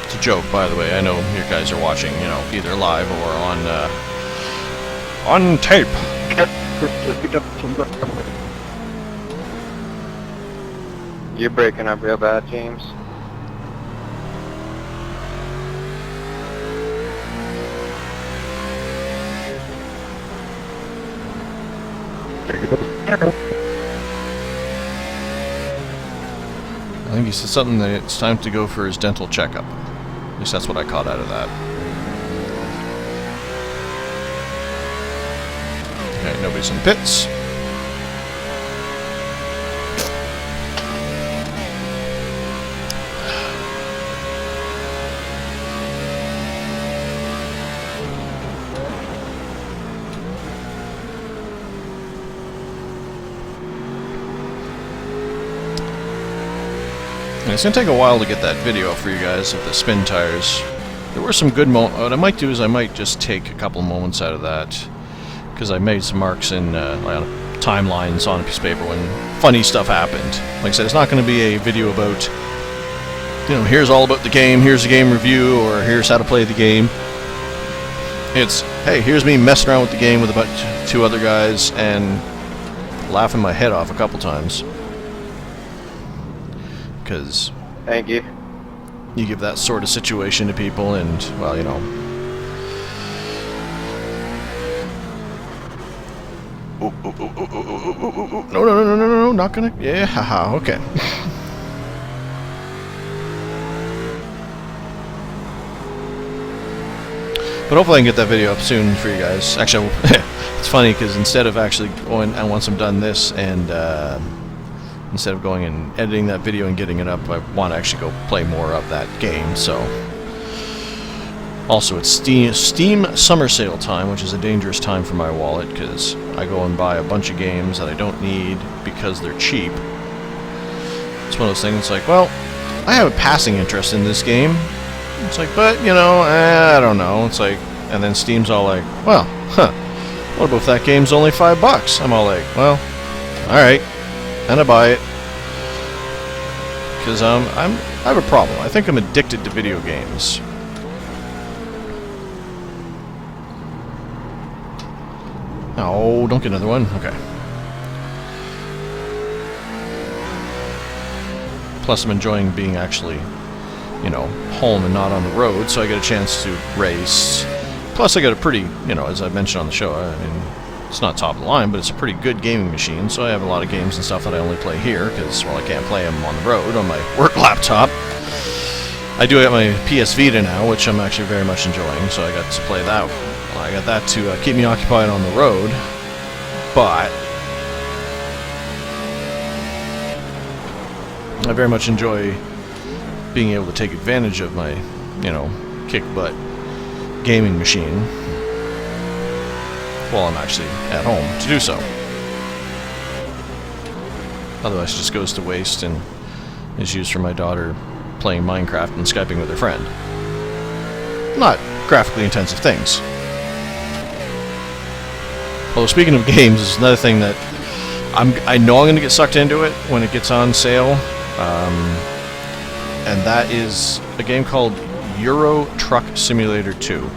It's a joke, by the way. I know you guys are watching, you know, either live or on tape. You're breaking up real bad, James. I think he said something that it's time to go for his dental checkup. At least that's what I caught out of that. Okay, nobody's in the pits. It's going to take a while to get that video for you guys of the spin tires. There were some good moments. What I might do is I might just take a couple moments out of that, because I made some marks in timelines on a piece of paper when funny stuff happened. Like I said, it's not going to be a video about, you know, here's all about the game, here's the game review, or here's how to play the game. It's, hey, here's me messing around with the game with about two other guys and laughing my head off a couple times. Because Thank you. you give that sort of situation to people and, well, you know. No, not gonna, yeah, haha, okay. But hopefully I can get that video up soon for you guys. Actually, it's funny because instead of actually going, and once I'm done this and, instead of going and editing that video and getting it up, I want to actually go play more of that game, so. Also, it's Steam summer sale time, which is a dangerous time for my wallet, because I go and buy a bunch of games that I don't need because they're cheap. It's one of those things, like, well, I have a passing interest in this game. It's like, but, you know, I don't know. It's like, and then Steam's all like, well, what about if that game's only $5? I'm all like, well, alright. And I buy it because I have a problem. I think I'm addicted to video games. Oh, don't get another one. Okay. Plus, I'm enjoying being actually, you know, home and not on the road, so I get a chance to race. Plus, I got a pretty, you know, as I mentioned on the show, I mean, it's not top of the line, but it's a pretty good gaming machine, so I have a lot of games and stuff that I only play here, because, well, I can't play them on the road on my work laptop. I do have my PS Vita now, which I'm actually very much enjoying, so I got to play that. Well, I got that to keep me occupied on the road, but I very much enjoy being able to take advantage of my, you know, kick-butt gaming machine while I'm actually at home to do so. Otherwise it just goes to waste and is used for my daughter playing Minecraft and Skyping with her friend. Not graphically intensive things. Although speaking of games, is another thing that I know I'm going to get sucked into it when it gets on sale. And that is a game called Euro Truck Simulator 2.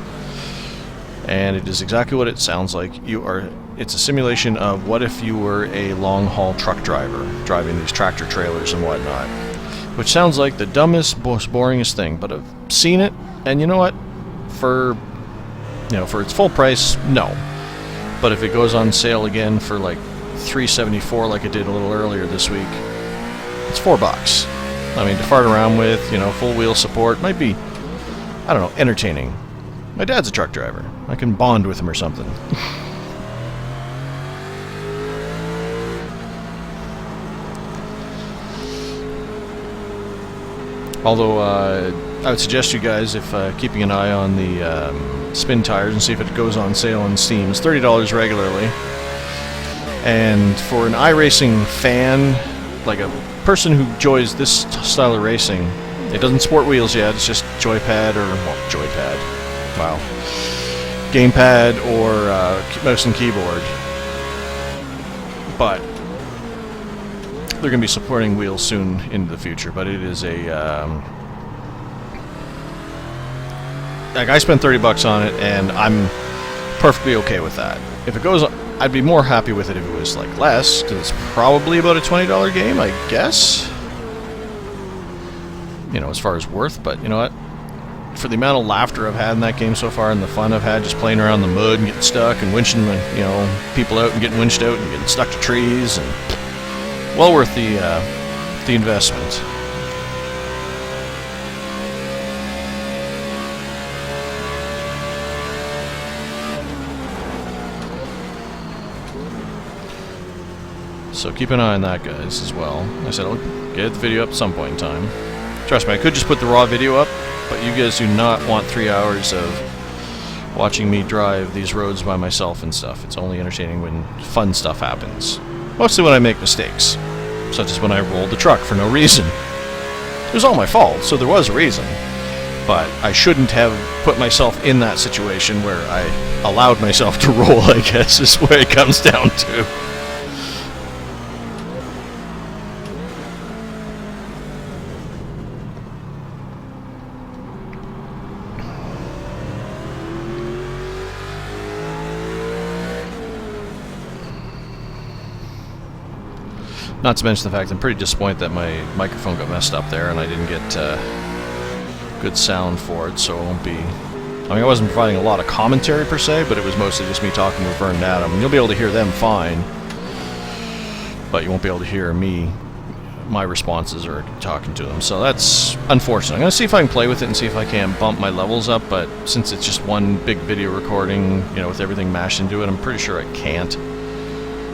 And it is exactly what it sounds like. You are it's a simulation of what if you were a long-haul truck driver driving these tractor trailers and whatnot. Which sounds like the dumbest, most boringest thing, but I've seen it, and you know what? For its full price, no. But if it goes on sale again for like $3.74 like it did a little earlier this week, it's $4. I mean, to fart around with, full wheel support might be, I don't know, entertaining. My dad's a truck driver. I can bond with him or something. Although, I would suggest you guys, if keeping an eye on the spin tires and see if it goes on sale on Steam. It's $30 regularly. And for an iRacing fan, like a person who enjoys this style of racing, it doesn't sport wheels yet, it's just joypad, wow, gamepad or mouse and keyboard. But they're going to be supporting wheels soon into the future, but it is a like, I spent $30 on it, and I'm perfectly okay with that. If it goes, I'd be more happy with it if it was like less, because it's probably about a $20 game, I guess. As far as worth, but you know what? For the amount of laughter I've had in that game so far, and the fun I've had just playing around in the mud and getting stuck and winching, people out and getting winched out and getting stuck to trees, and well worth the investment. So keep an eye on that, guys, as well. Like I said, I'll get the video up at some point in time. Trust me, I could just put the raw video up, but you guys do not want 3 hours of watching me drive these roads by myself and stuff. It's only entertaining when fun stuff happens. Mostly when I make mistakes, such as when I rolled the truck for no reason. It was all my fault, so there was a reason. But I shouldn't have put myself in that situation where I allowed myself to roll, I guess, is where it comes down to. Not to mention the fact I'm pretty disappointed that my microphone got messed up there and I didn't get good sound for it, so it won't be... I mean, I wasn't providing a lot of commentary per se, but it was mostly just me talking with Vern and Adam. And you'll be able to hear them fine, but you won't be able to hear me, my responses, or talking to them. So that's unfortunate. I'm going to see if I can play with it and see if I can bump my levels up, but since it's just one big video recording, with everything mashed into it, I'm pretty sure I can't,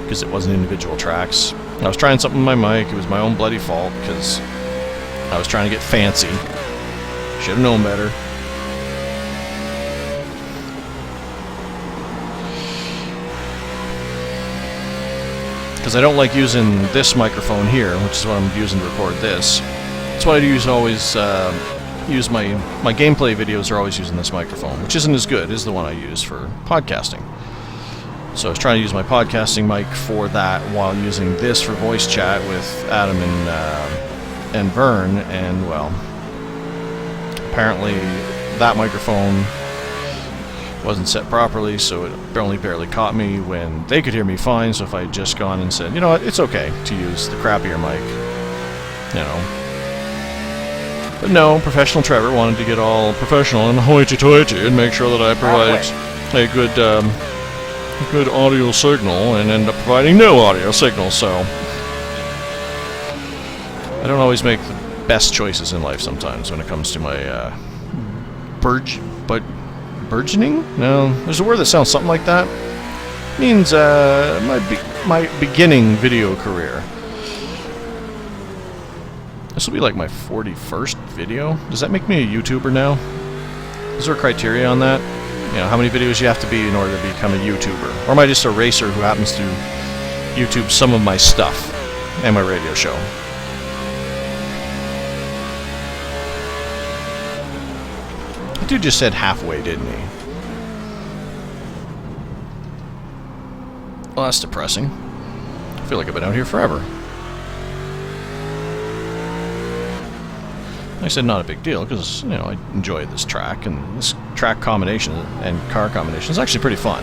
because it wasn't individual tracks. I was trying something with my mic. It was my own bloody fault, because I was trying to get fancy. Should have known better. Because I don't like using this microphone here, which is what I'm using to record this. That's why I always use my gameplay videos are always using this microphone, which isn't as good as the one I use for podcasting. So I was trying to use my podcasting mic for that while using this for voice chat with Adam and Vern, and well, apparently that microphone wasn't set properly, so it only barely caught me when they could hear me fine. So if I had just gone and said, you know what, it's okay to use the crappier mic, But no, professional Trevor wanted to get all professional and hoity-toity and make sure that I provide a good audio signal, and end up providing no audio signal, so I don't always make the best choices in life sometimes when it comes to my burgeoning? No, there's a word that sounds something like that. It means my beginning video career. This will be like my 41st video. Does that make me a YouTuber now? Is there a criteria on that? How many videos you have to be in order to become a YouTuber? Or am I just a racer who happens to YouTube some of my stuff and my radio show? The dude just said halfway, didn't he? Well, that's depressing. I feel like I've been out here forever. I said not a big deal, because, I enjoy this track, and this track combination and car combination is actually pretty fun.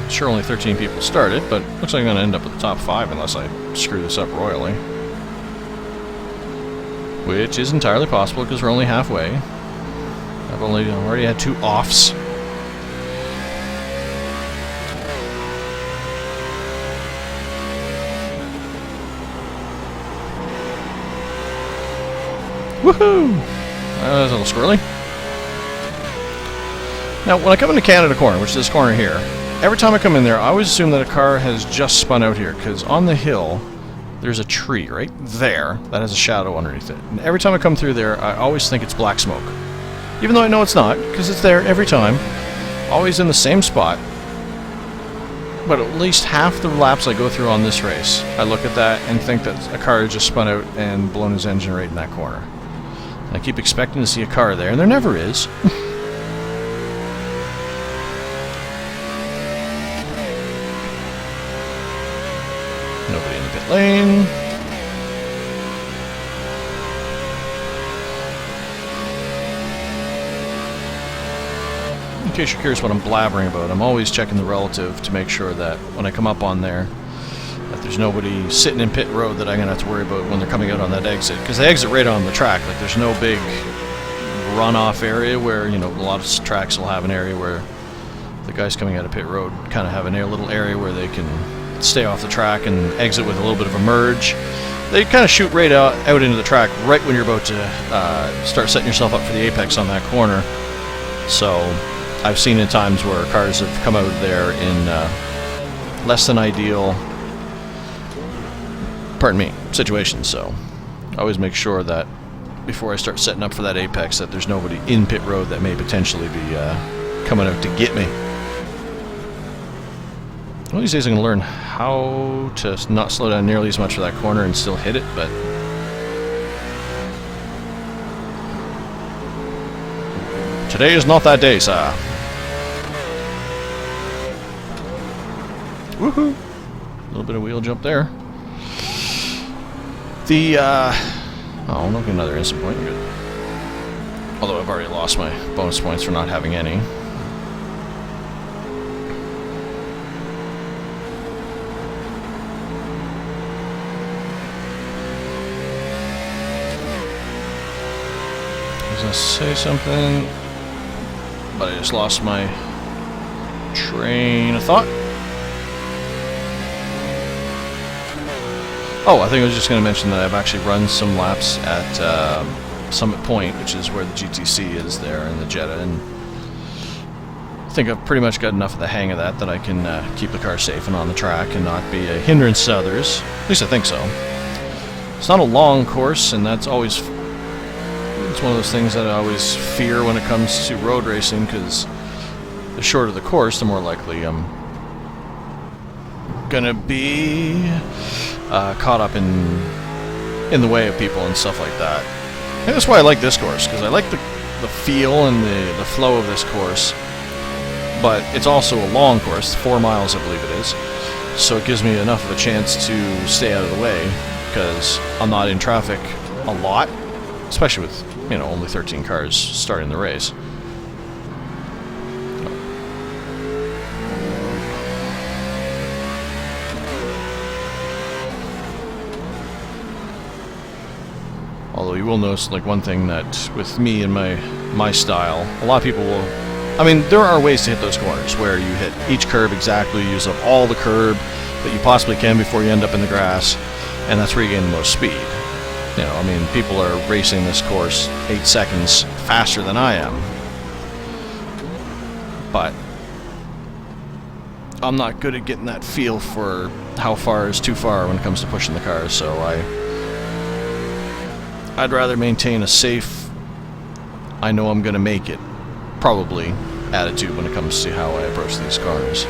Sure, only 13 people started, but looks like I'm going to end up with the top 5 unless I screw this up royally. Which is entirely possible because we're only halfway. I've already had 2 offs. Woohoo! That was a little squirrely. Now, when I come into Canada Corner, which is this corner here, every time I come in there, I always assume that a car has just spun out here, because on the hill, there's a tree right there that has a shadow underneath it. And every time I come through there, I always think it's black smoke. Even though I know it's not, because it's there every time, always in the same spot. But at least half the laps I go through on this race, I look at that and think that a car has just spun out and blown his engine right in that corner. And I keep expecting to see a car there, and there never is. Nobody in the pit lane. In case you're curious what I'm blabbering about, I'm always checking the relative to make sure that when I come up on there, that there's nobody sitting in pit road that I'm going to have to worry about when they're coming out on that exit. Because they exit right on the track. Like, there's no big runoff area where, you know, a lot of tracks will have an area where the guys coming out of pit road kind of have a little area where they can stay off the track and exit with a little bit of a merge. They kind of shoot right out into the track right when you're about to start setting yourself up for the apex on that corner. So I've seen in times where cars have come out there in less than ideal, situations. So I always make sure that before I start setting up for that apex that there's nobody in pit road that may potentially be coming out to get me. One of these days I'm going to learn how to not slow down nearly as much for that corner and still hit it, but today is not that day, sir. Woohoo! A little bit of wheel jump there. Oh, look, another instant point. Good. Although I've already lost my bonus points for not having any. I was gonna say something, but I just lost my train of thought. Oh, I think I was just going to mention that I've actually run some laps at Summit Point, which is where the GTC is there in the Jetta, and I think I've pretty much got enough of the hang of that I can keep the car safe and on the track and not be a hindrance to others. At least I think so. It's not a long course, and that's always... it's one of those things that I always fear when it comes to road racing, because the shorter the course, the more likely I'm gonna be caught up in the way of people and stuff like that. And that's why I like this course, because I like the feel and the flow of this course, but it's also a long course, 4 miles I believe it is, so it gives me enough of a chance to stay out of the way, because I'm not in traffic a lot, especially with, you know, only 13 cars starting the race. Although you will notice, like, one thing that with me and my style, a lot of people will... I mean, there are ways to hit those corners where you hit each curb exactly, use up all the curb that you possibly can before you end up in the grass, and that's where you gain the most speed. You know, I mean, people are racing this course 8 seconds faster than I am. But I'm not good at getting that feel for how far is too far when it comes to pushing the cars, so I'd rather maintain a safe, I know I'm going to make it, probably, attitude when it comes to how I approach these cars.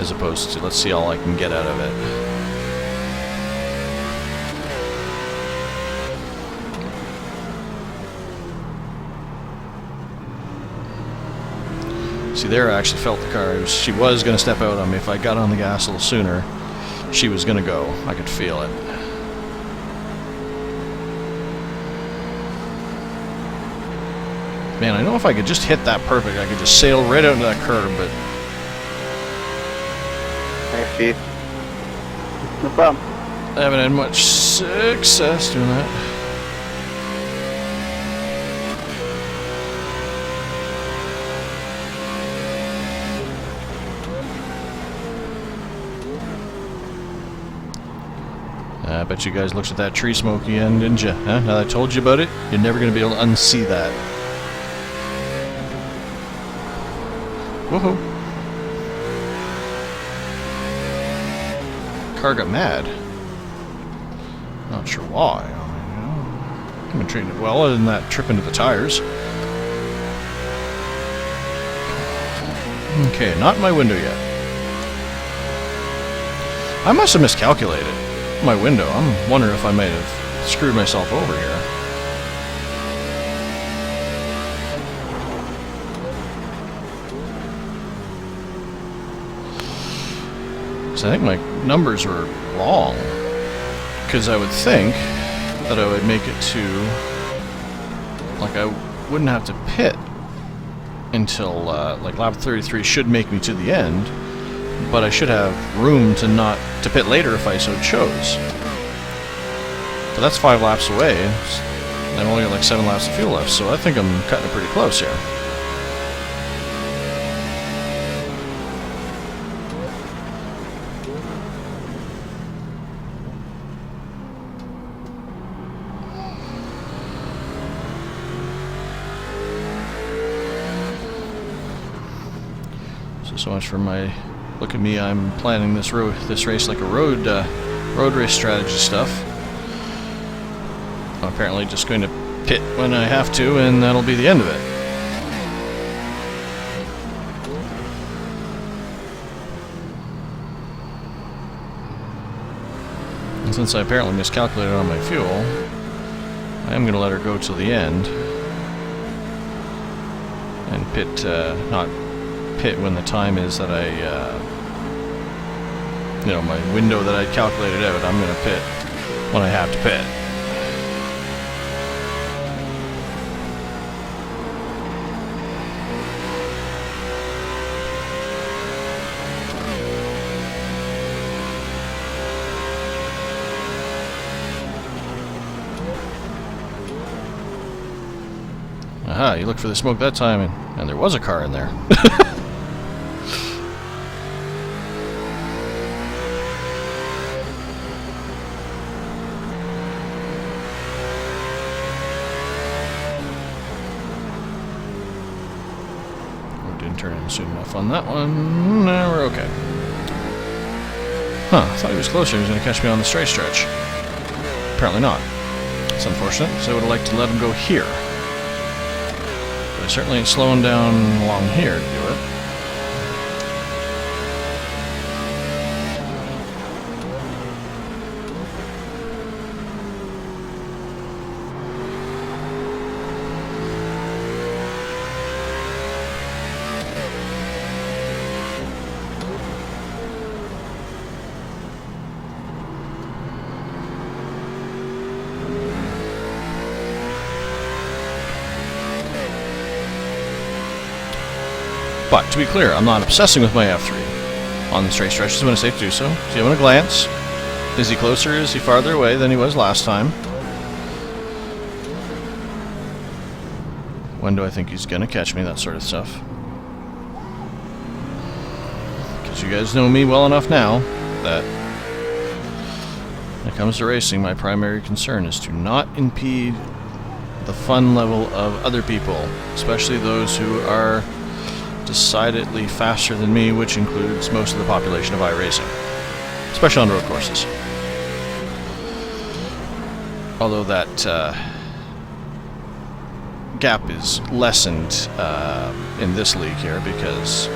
As opposed to, let's see all I can get out of it. See, there I actually felt the car. She was going to step out on me. If I got on the gas a little sooner, she was going to go. I could feel it. Man, I know if I could just hit that perfect, I could just sail right out into that curb, but Chief. No problem. I haven't had much success doing that. I bet you guys looked at that tree smoke again, didn't you? Huh? Now that I told you about it, you're never going to be able to unsee that. Woohoo! Car got mad. Not sure why. I've been treating it well, other than that trip into the tires. Okay, not in my window yet. I must have miscalculated my window. I'm wondering if I might have screwed myself over here. So I think my numbers were wrong. Because I would think that I would make it to... like, I wouldn't have to pit until, like, lap 33 should make me to the end. But I should have room to not to pit later if I so chose. But that's 5 laps away. I've only got like 7 laps of fuel left, so I think I'm cutting it pretty close here. So much for my... Look at me, I'm planning this race like a road race strategy stuff. I'm apparently just going to pit when I have to, and that'll be the end of it. And since I apparently miscalculated on my fuel, I am going to let her go till the end. And pit, not pit when the time is that I, you know, my window that I calculated out, I'm going to pit when I have to pit. Aha, you looked for the smoke that time, and there was a car in there. Didn't turn in soon enough on that one. No, we're okay. Huh, I thought he was closer. He was going to catch me on the straight stretch. Apparently not. It's unfortunate, so I would have liked to let him go here. But I certainly ain't slowing down along here to do it. But, to be clear, I'm not obsessing with my F3 on the straight stretches when it's safe to do so. So you want to glance. Is he closer? Is he farther away than he was last time? When do I think he's going to catch me? That sort of stuff. Because you guys know me well enough now that when it comes to racing, my primary concern is to not impede the fun level of other people, especially those who are decidedly faster than me, which includes most of the population of iRacing, especially on road courses. Although that gap is lessened in this league here because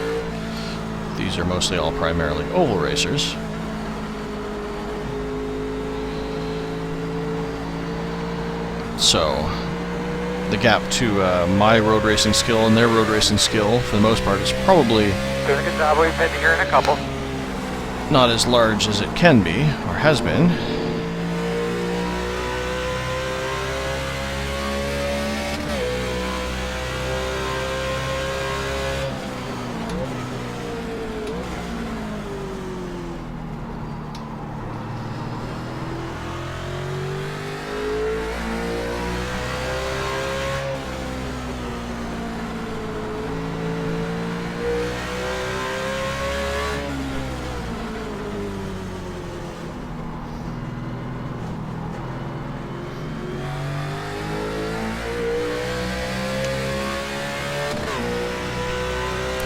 these are mostly all primarily oval racers. So the gap to my road racing skill and their road racing skill, for the most part, is probably Doing a good job. We've been here in a couple. not as large as it can be, or has been.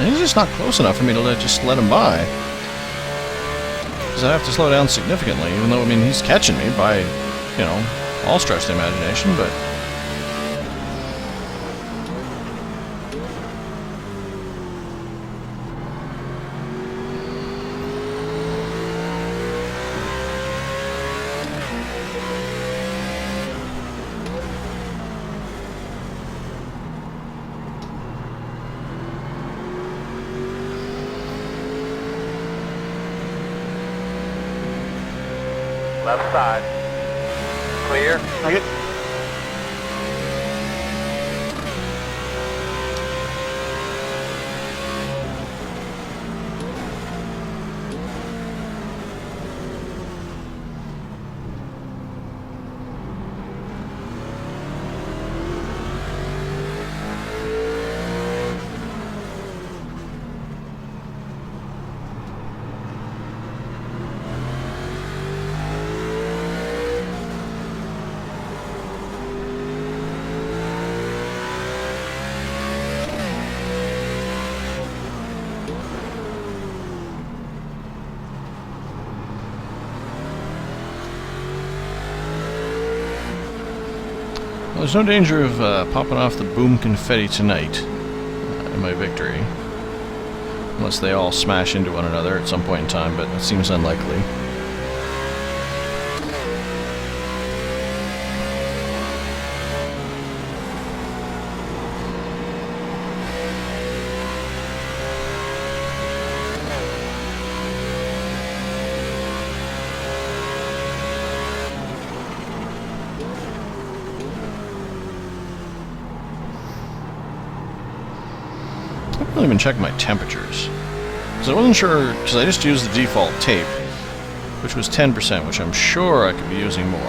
And he's just not close enough for me to just let him by. Because I have to slow down significantly, even though, I mean, he's catching me by, you know, all stretch the imagination, but... Left side. Clear. Okay. Well, there's no danger of popping off the boom confetti tonight in my victory. Unless they all smash into one another at some point in time, but it seems unlikely. I haven't really been checking my temperatures. Because I wasn't sure, because I just used the default tape, which was 10%, which I'm sure I could be using more.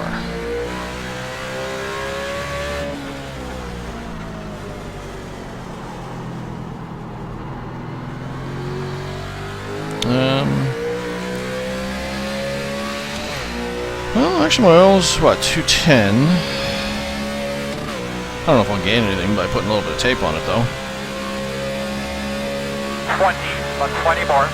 Well, actually my oil's, what, 210? I don't know if I'll gain anything by putting a little bit of tape on it, though. 20. About 20 more.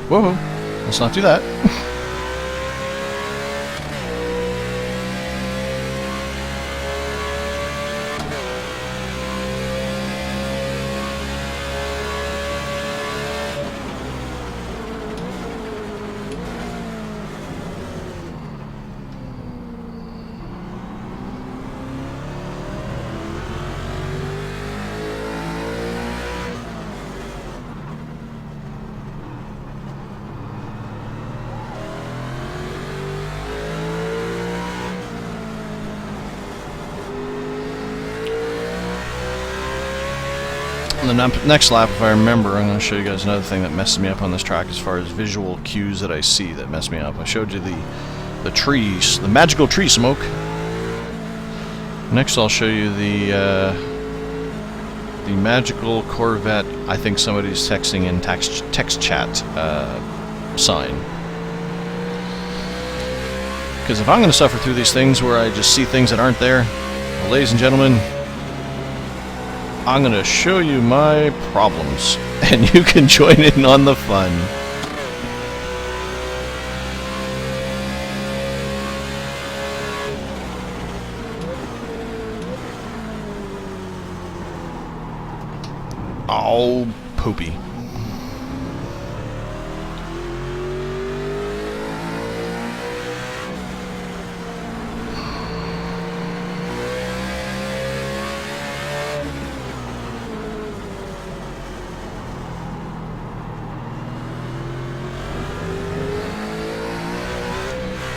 Whoa, let's not do that. On the next lap, if I remember, I'm going to show you guys another thing that messes me up on this track as far as visual cues that I see that mess me up. I showed you the trees, the magical tree smoke. Next I'll show you the magical Corvette, I think somebody's texting in text chat sign. Because if I'm going to suffer through these things where I just see things that aren't there, well, ladies and gentlemen, I'm going to show you my problems, and you can join in on the fun. Oh, poopy.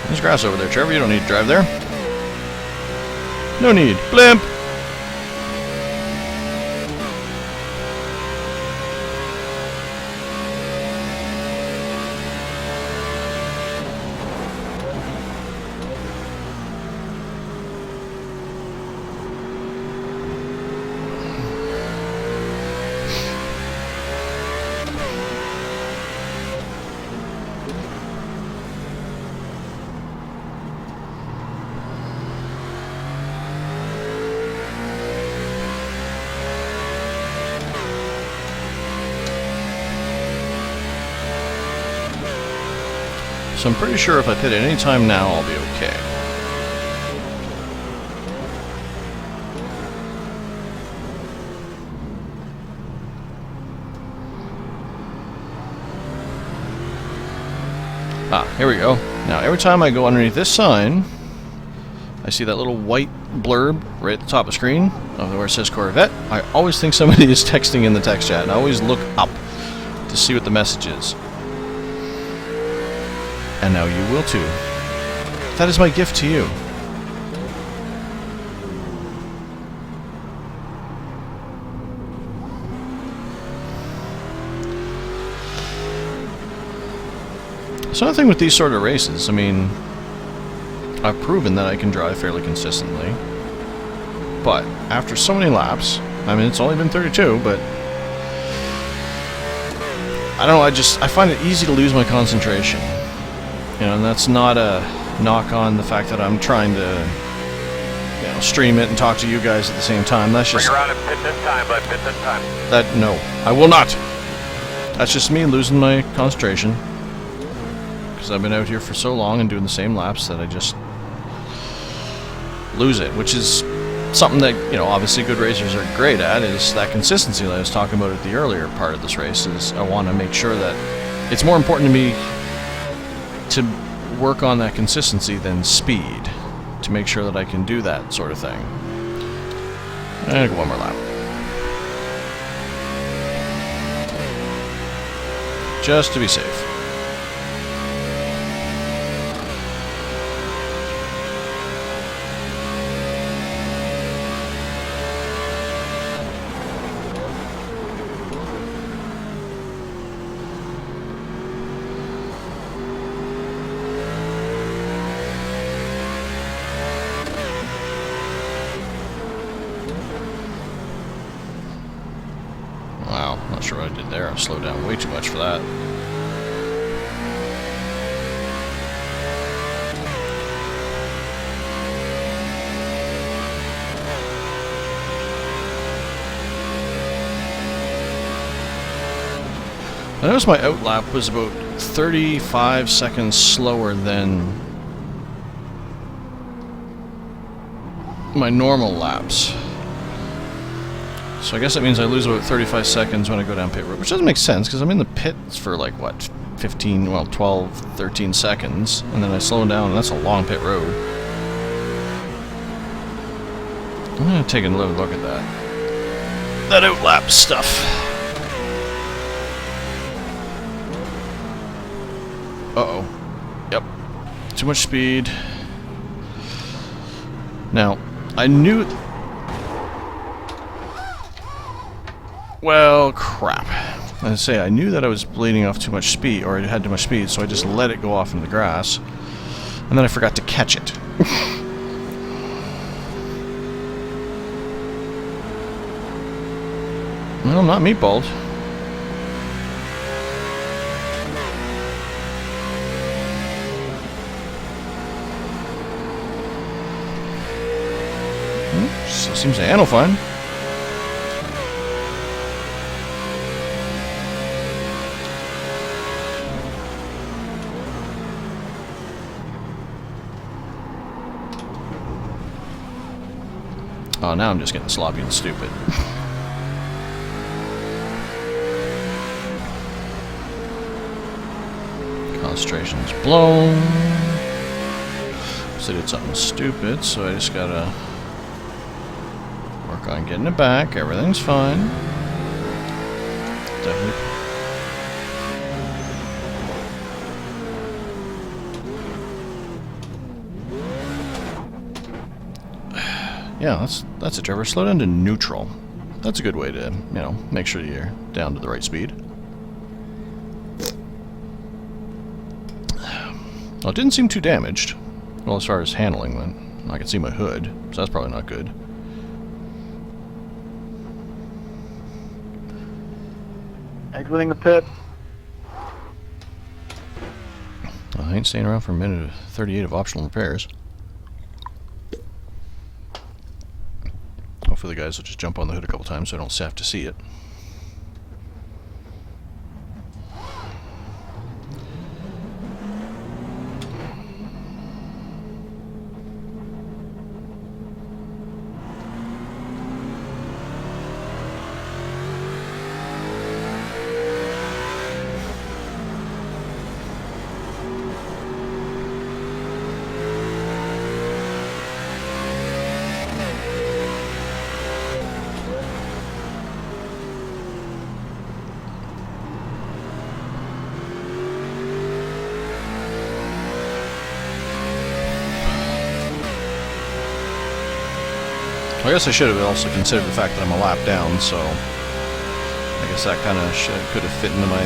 There's grass over there, Trevor. You don't need to drive there. No need. Blimp! So I'm pretty sure if I pit at any time now, I'll be okay. Ah, here we go. Now, every time I go underneath this sign, I see that little white blurb right at the top of the screen of where it says Corvette. I always think somebody is texting in the text chat, and I always look up to see what the message is. And now you will too. That is my gift to you. So another thing with these sort of races, I mean, I've proven that I can drive fairly consistently, but after so many laps, I mean, it's only been 32, but I don't know, I find it easy to lose my concentration. You know, and that's not a knock on the fact that I'm trying to, you know, stream it and talk to you guys at the same time. That's just... Bring around and pit this time, bud, pit this time. That, no, I will not. That's just me losing my concentration. Because I've been out here for so long and doing the same laps that I just lose it, which is something that, you know, obviously good racers are great at, is that consistency that I was talking about at the earlier part of this race. Is I want to make sure that it's more important to me to work on that consistency than speed, to make sure that I can do that sort of thing. And one more lap. Just to be safe. Wow, not sure what I did there. I slowed down way too much for that. I noticed my outlap was about 35 seconds slower than my normal laps. So I guess that means I lose about 35 seconds when I go down pit road, which doesn't make sense because I'm in the pits for like, what, 15, well, 12, 13 seconds, and then I slow down, and that's a long pit road. I'm going to take a look at that outlap stuff. Uh-oh. Yep. Too much speed. Now, I knew... Well, crap. I knew that I was bleeding off too much speed, or it had too much speed, so I just let it go off in the grass. And then I forgot to catch it. Well, not meatballed. So seems to handle fine. Oh, now I'm just getting sloppy and stupid. Concentration's blown. So I did something stupid, so I just gotta work on getting it back. Everything's fine. Definitely. Yeah, that's a driver. Slow down to neutral. That's a good way to, you know, make sure you're down to the right speed. Well, it didn't seem too damaged. Well, as far as handling went. I can see my hood, so that's probably not good. Exiting the pit. I ain't staying around for a minute 38 of optional repairs. Hopefully the guys will just jump on the hood a couple times so I don't have to see it. I guess I should have also considered the fact that I'm a lap down, so I guess that kind of could have fit into my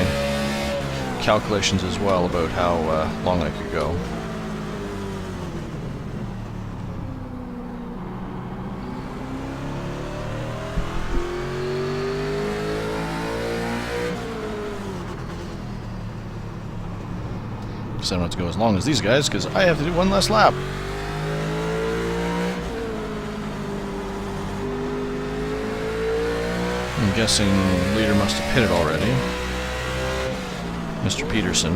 calculations as well about how long I could go. I don't have to go as long as these guys because I have to do one less lap. I'm guessing the leader must have pitted already. Mr. Peterson.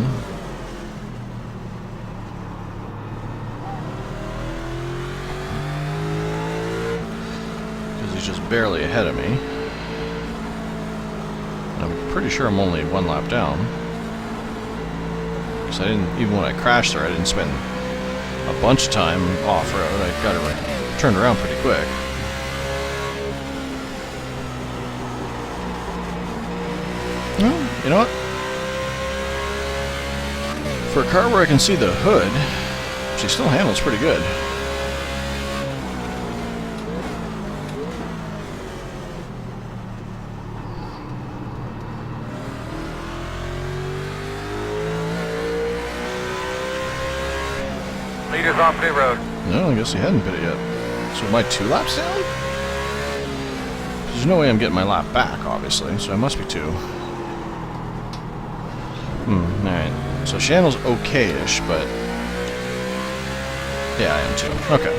Because he's just barely ahead of me. And I'm pretty sure I'm only one lap down. I didn't, even when I crashed there, I didn't spend a bunch of time off-road. I got it turned around pretty quick. Well, you know what? For a car where I can see the hood, she still handles pretty good. Leader's on pit road. No, I guess he hadn't pitted yet. So am I 2 laps down? There's no way I'm getting my lap back, obviously, so I must be 2. Alright. So she handles okay-ish, but... yeah, I am 2. Okay.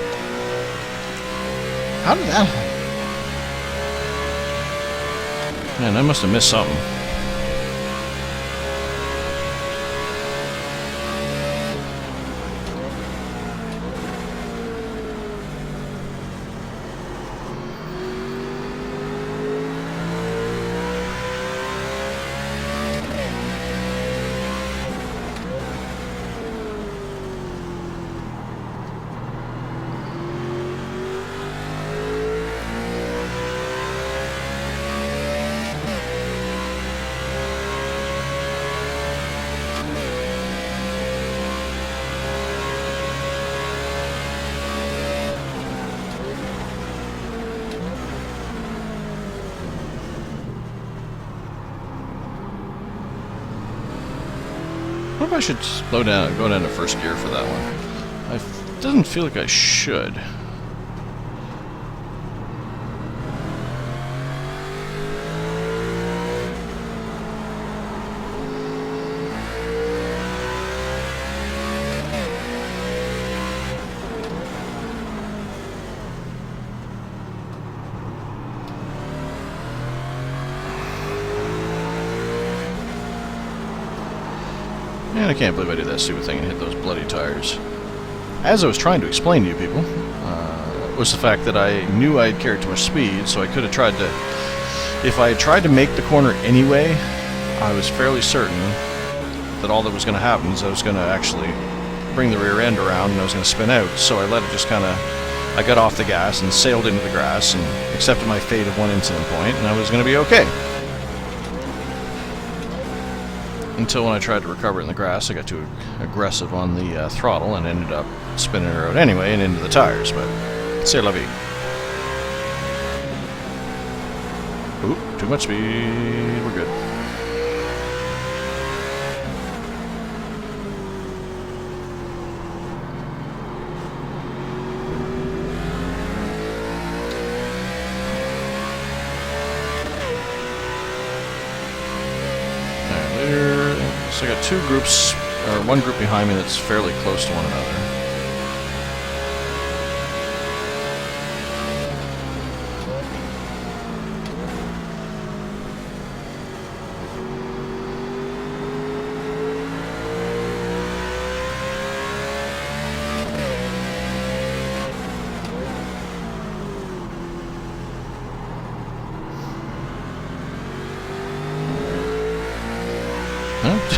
How did that happen? Man, I must have missed something. I wonder if I should slow down, go down to first gear for that one. It doesn't feel like I should. Man, I can't believe I did that stupid thing and hit those bloody tires. As I was trying to explain to you people, was the fact that I knew I had carried too much speed, so I could have tried to... if I had tried to make the corner anyway, I was fairly certain that all that was going to happen is I was going to actually bring the rear end around and I was going to spin out, so I let it just kind of... I got off the gas and sailed into the grass and accepted my fate of one incident point, and I was going to be okay. Until when I tried to recover it in the grass, I got too aggressive on the throttle and ended up spinning her out anyway and into the tires, but c'est la vie. Ooh, too much speed, we're good. So I got 2 groups, or 1 group behind me that's fairly close to one another.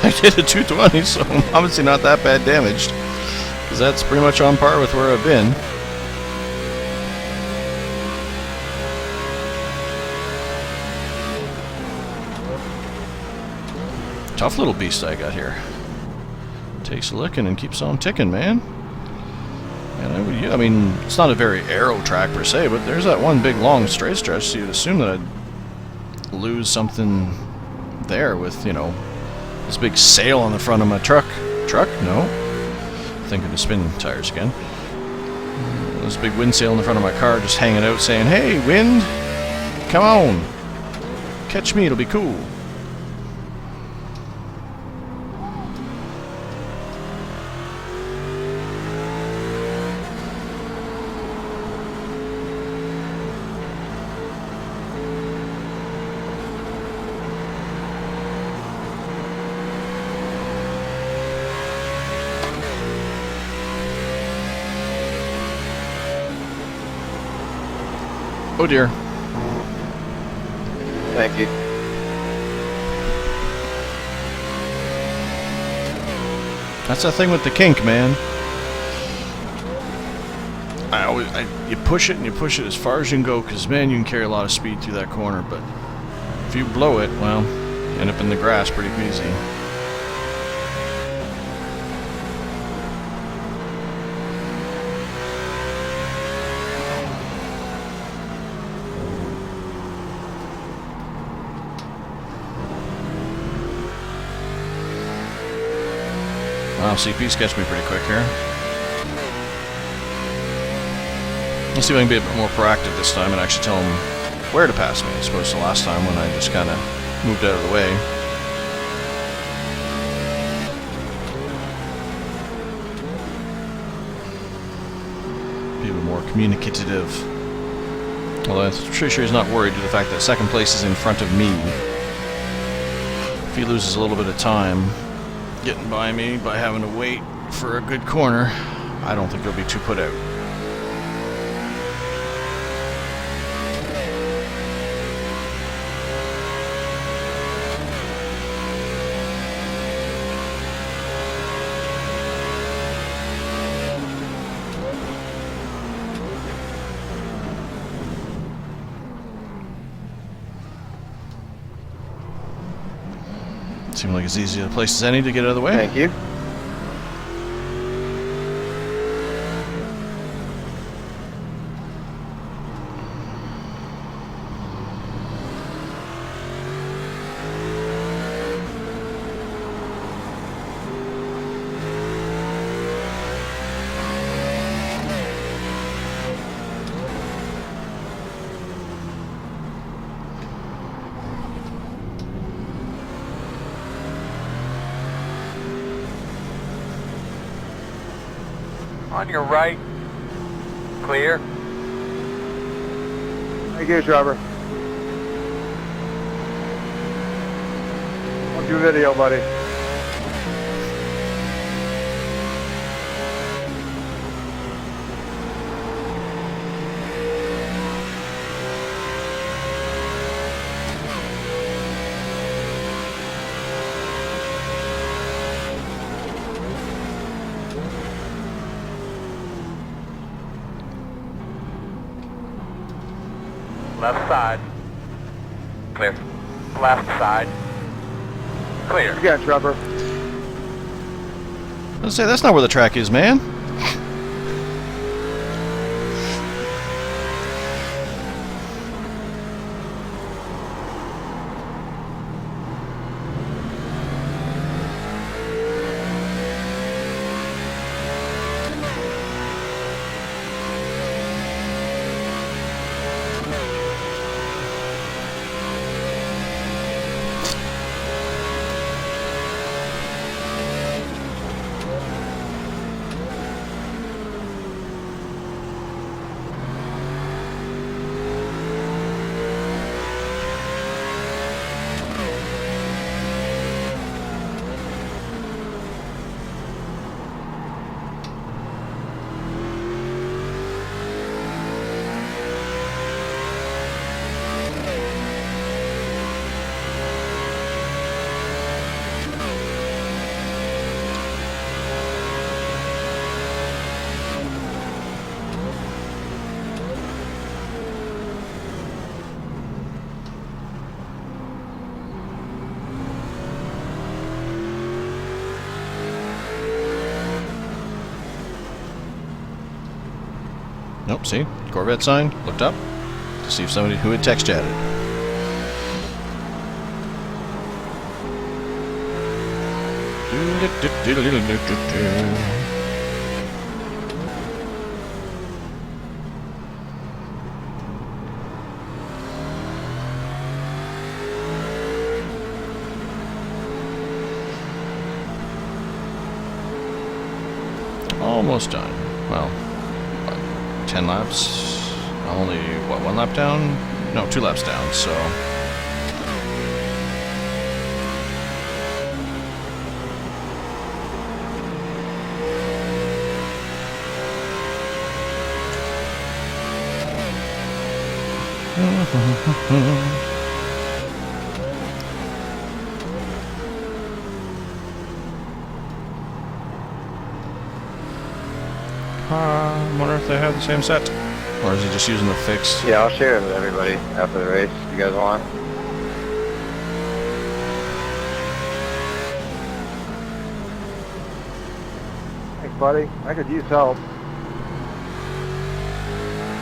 I did a 220, so I'm obviously not that bad damaged, because that's pretty much on par with where I've been. Tough little beast I got here. Takes a licking and keeps on ticking, man. And I mean, it's not a very aero track per se, but there's that one big long straight stretch, so you'd assume that I'd lose something there with, you know, this big sail on the front of my truck. Truck? No. Thinking of spin tires again. This big wind sail in the front of my car just hanging out saying, "Hey, wind, come on. Catch me, it'll be cool." Oh dear. Thank you. That's the thing with the kink, man. You push it and you push it as far as you can go, because man, you can carry a lot of speed through that corner, but if you blow it, well, you end up in the grass pretty easy. Wow, CP's catch me pretty quick here. Let's see if I can be a bit more proactive this time and actually tell him where to pass me, as opposed to last time when I just kind of moved out of the way. Be a bit more communicative. Although I'm pretty sure he's not worried due to the fact that second place is in front of me. If he loses a little bit of time getting by me by having to wait for a good corner, I don't think he'll be too put out. Seems like as easy a place as any to get out of the way. Thank you. On your right. Clear. Thank you, Trevor. I'll do video, buddy. Left side. Clear. Left side. Clear. Again, Trevor. Let's say that's not where the track is, man. Nope, see? Corvette sign. Looked up to see if somebody who had text chatted. Almost done. Well, what, 10 laps? Only, what, 1 lap down? No, 2 laps down, so... I wonder if they have the same set. Or is he just using the fixed? Yeah, I'll share it with everybody after the race if you guys want. Thanks, buddy. I could use help.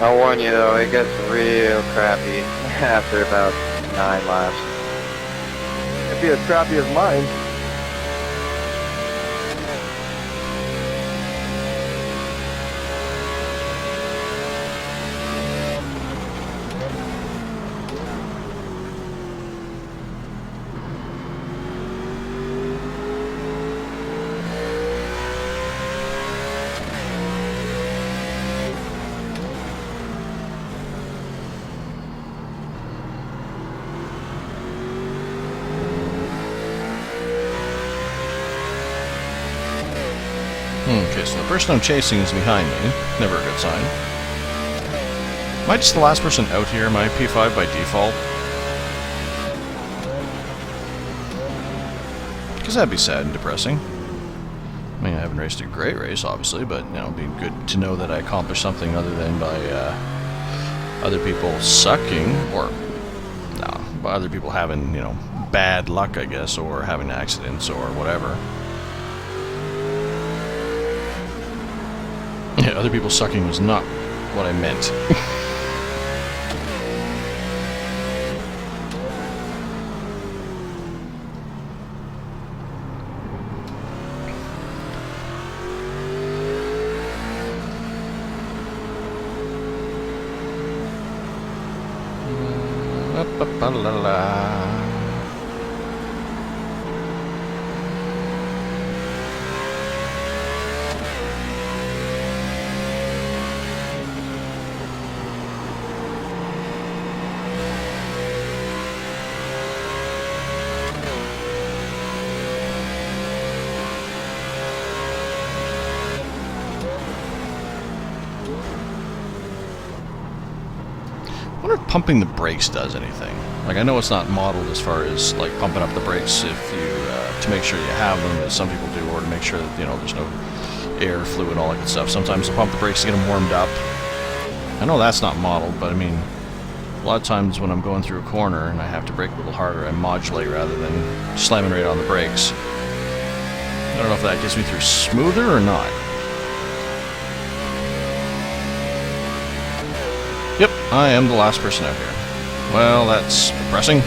I'll warn you though, it gets real crappy after about 9 laps. It'd be as crappy as mine. Okay, so the person I'm chasing is behind me. Never a good sign. Am I just the last person out here? Am I P5 by default? Because that'd be sad and depressing. I mean, I haven't raced a great race, obviously, but, you know, it'd be good to know that I accomplished something other than by other people sucking, or, no, by other people having, you know, bad luck, I guess, or having accidents or whatever. Yeah, other people sucking was not what I meant. I wonder if pumping the brakes does anything. Like, I know it's not modeled as far as, like, pumping up the brakes if you, to make sure you have them, as some people do, or to make sure that, you know, there's no air, fluid, all that good stuff. Sometimes they'll pump the brakes to get them warmed up. I know that's not modeled, but I mean, a lot of times when I'm going through a corner and I have to brake a little harder, I modulate rather than slamming right on the brakes. I don't know if that gets me through smoother or not. Yep, I am the last person out here. Well, that's depressing.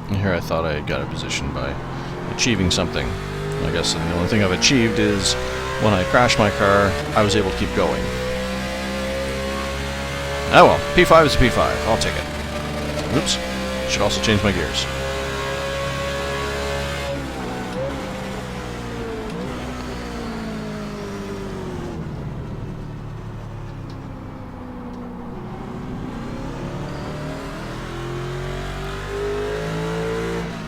And here I thought I had got a position by achieving something. I guess the only thing I've achieved is when I crashed my car, I was able to keep going. Oh well, P5 is a P5. I'll take it. Oops. Should also change my gears.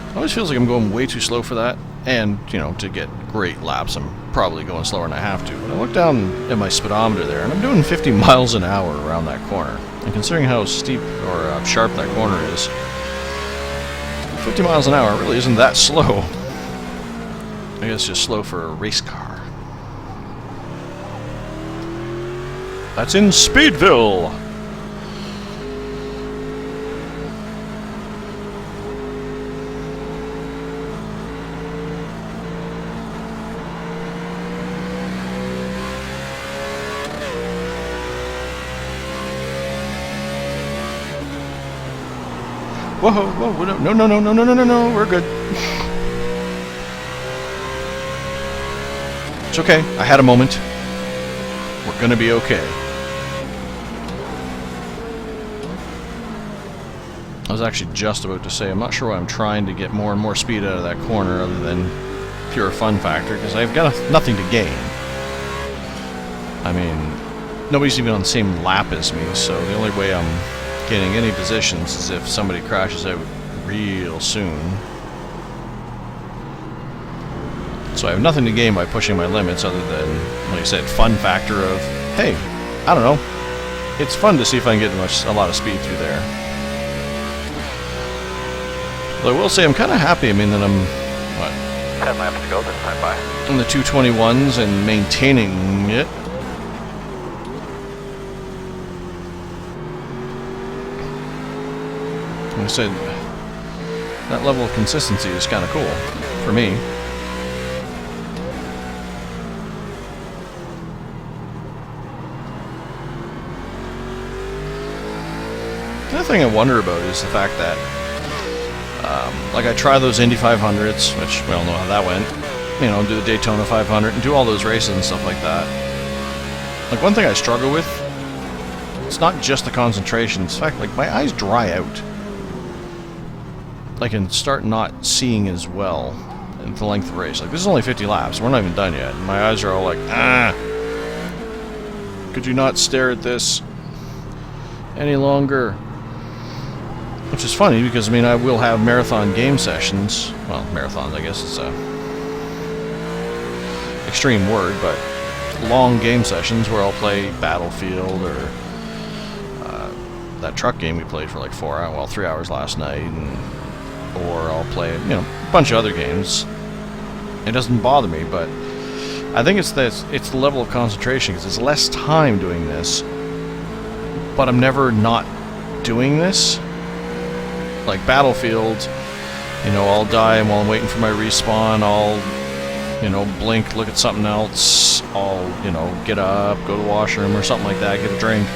It always feels like I'm going way too slow for that, and, you know, to get great laps, I'm probably going slower than I have to. But I look down at my speedometer there, and I'm doing 50 miles an hour around that corner. And considering how steep or sharp that corner is, 50 miles an hour really isn't that slow. I guess just slow for a race car. That's in Speedville. Whoa, whoa, no, no, no, no, no, no, no, no, we're good. It's okay, I had a moment. We're gonna be okay. I was actually just about to say, I'm not sure why I'm trying to get more and more speed out of that corner other than pure fun factor, because I've got nothing to gain. I mean, nobody's even on the same lap as me, so the only way I'm getting any positions is if somebody crashes out real soon. So I have nothing to gain by pushing my limits other than, like I said, fun factor of, hey, I don't know, it's fun to see if I can get a lot of speed through there. But I will say I'm kind of happy, I mean, that I'm, what? 10 laps to go this time by. In the 221s and maintaining it. Like I said, that level of consistency is kind of cool for me. The other thing I wonder about is the fact that, like I try those Indy 500s, which we all know how that went, you know, do the Daytona 500 and do all those races and stuff like that. Like one thing I struggle with, it's not just the concentration, it's the fact like my eyes dry out. I can start not seeing as well in the length of the race. Like, this is only 50 laps. We're not even done yet. And my eyes are all like, ah! Could you not stare at this any longer? Which is funny, because, I mean, I will have marathon game sessions. Well, marathons, I guess it's a extreme word, but long game sessions where I'll play Battlefield or that truck game we played for like 4 hours, well, 3 hours last night, and or I'll play, you know, a bunch of other games. It doesn't bother me, but I think it's the level of concentration, because it's less time doing this, but I'm never not doing this. Like Battlefield, you know, I'll die, and while I'm waiting for my respawn, I'll, you know, blink, look at something else, I'll, you know, get up, go to the washroom or something like that, get a drink.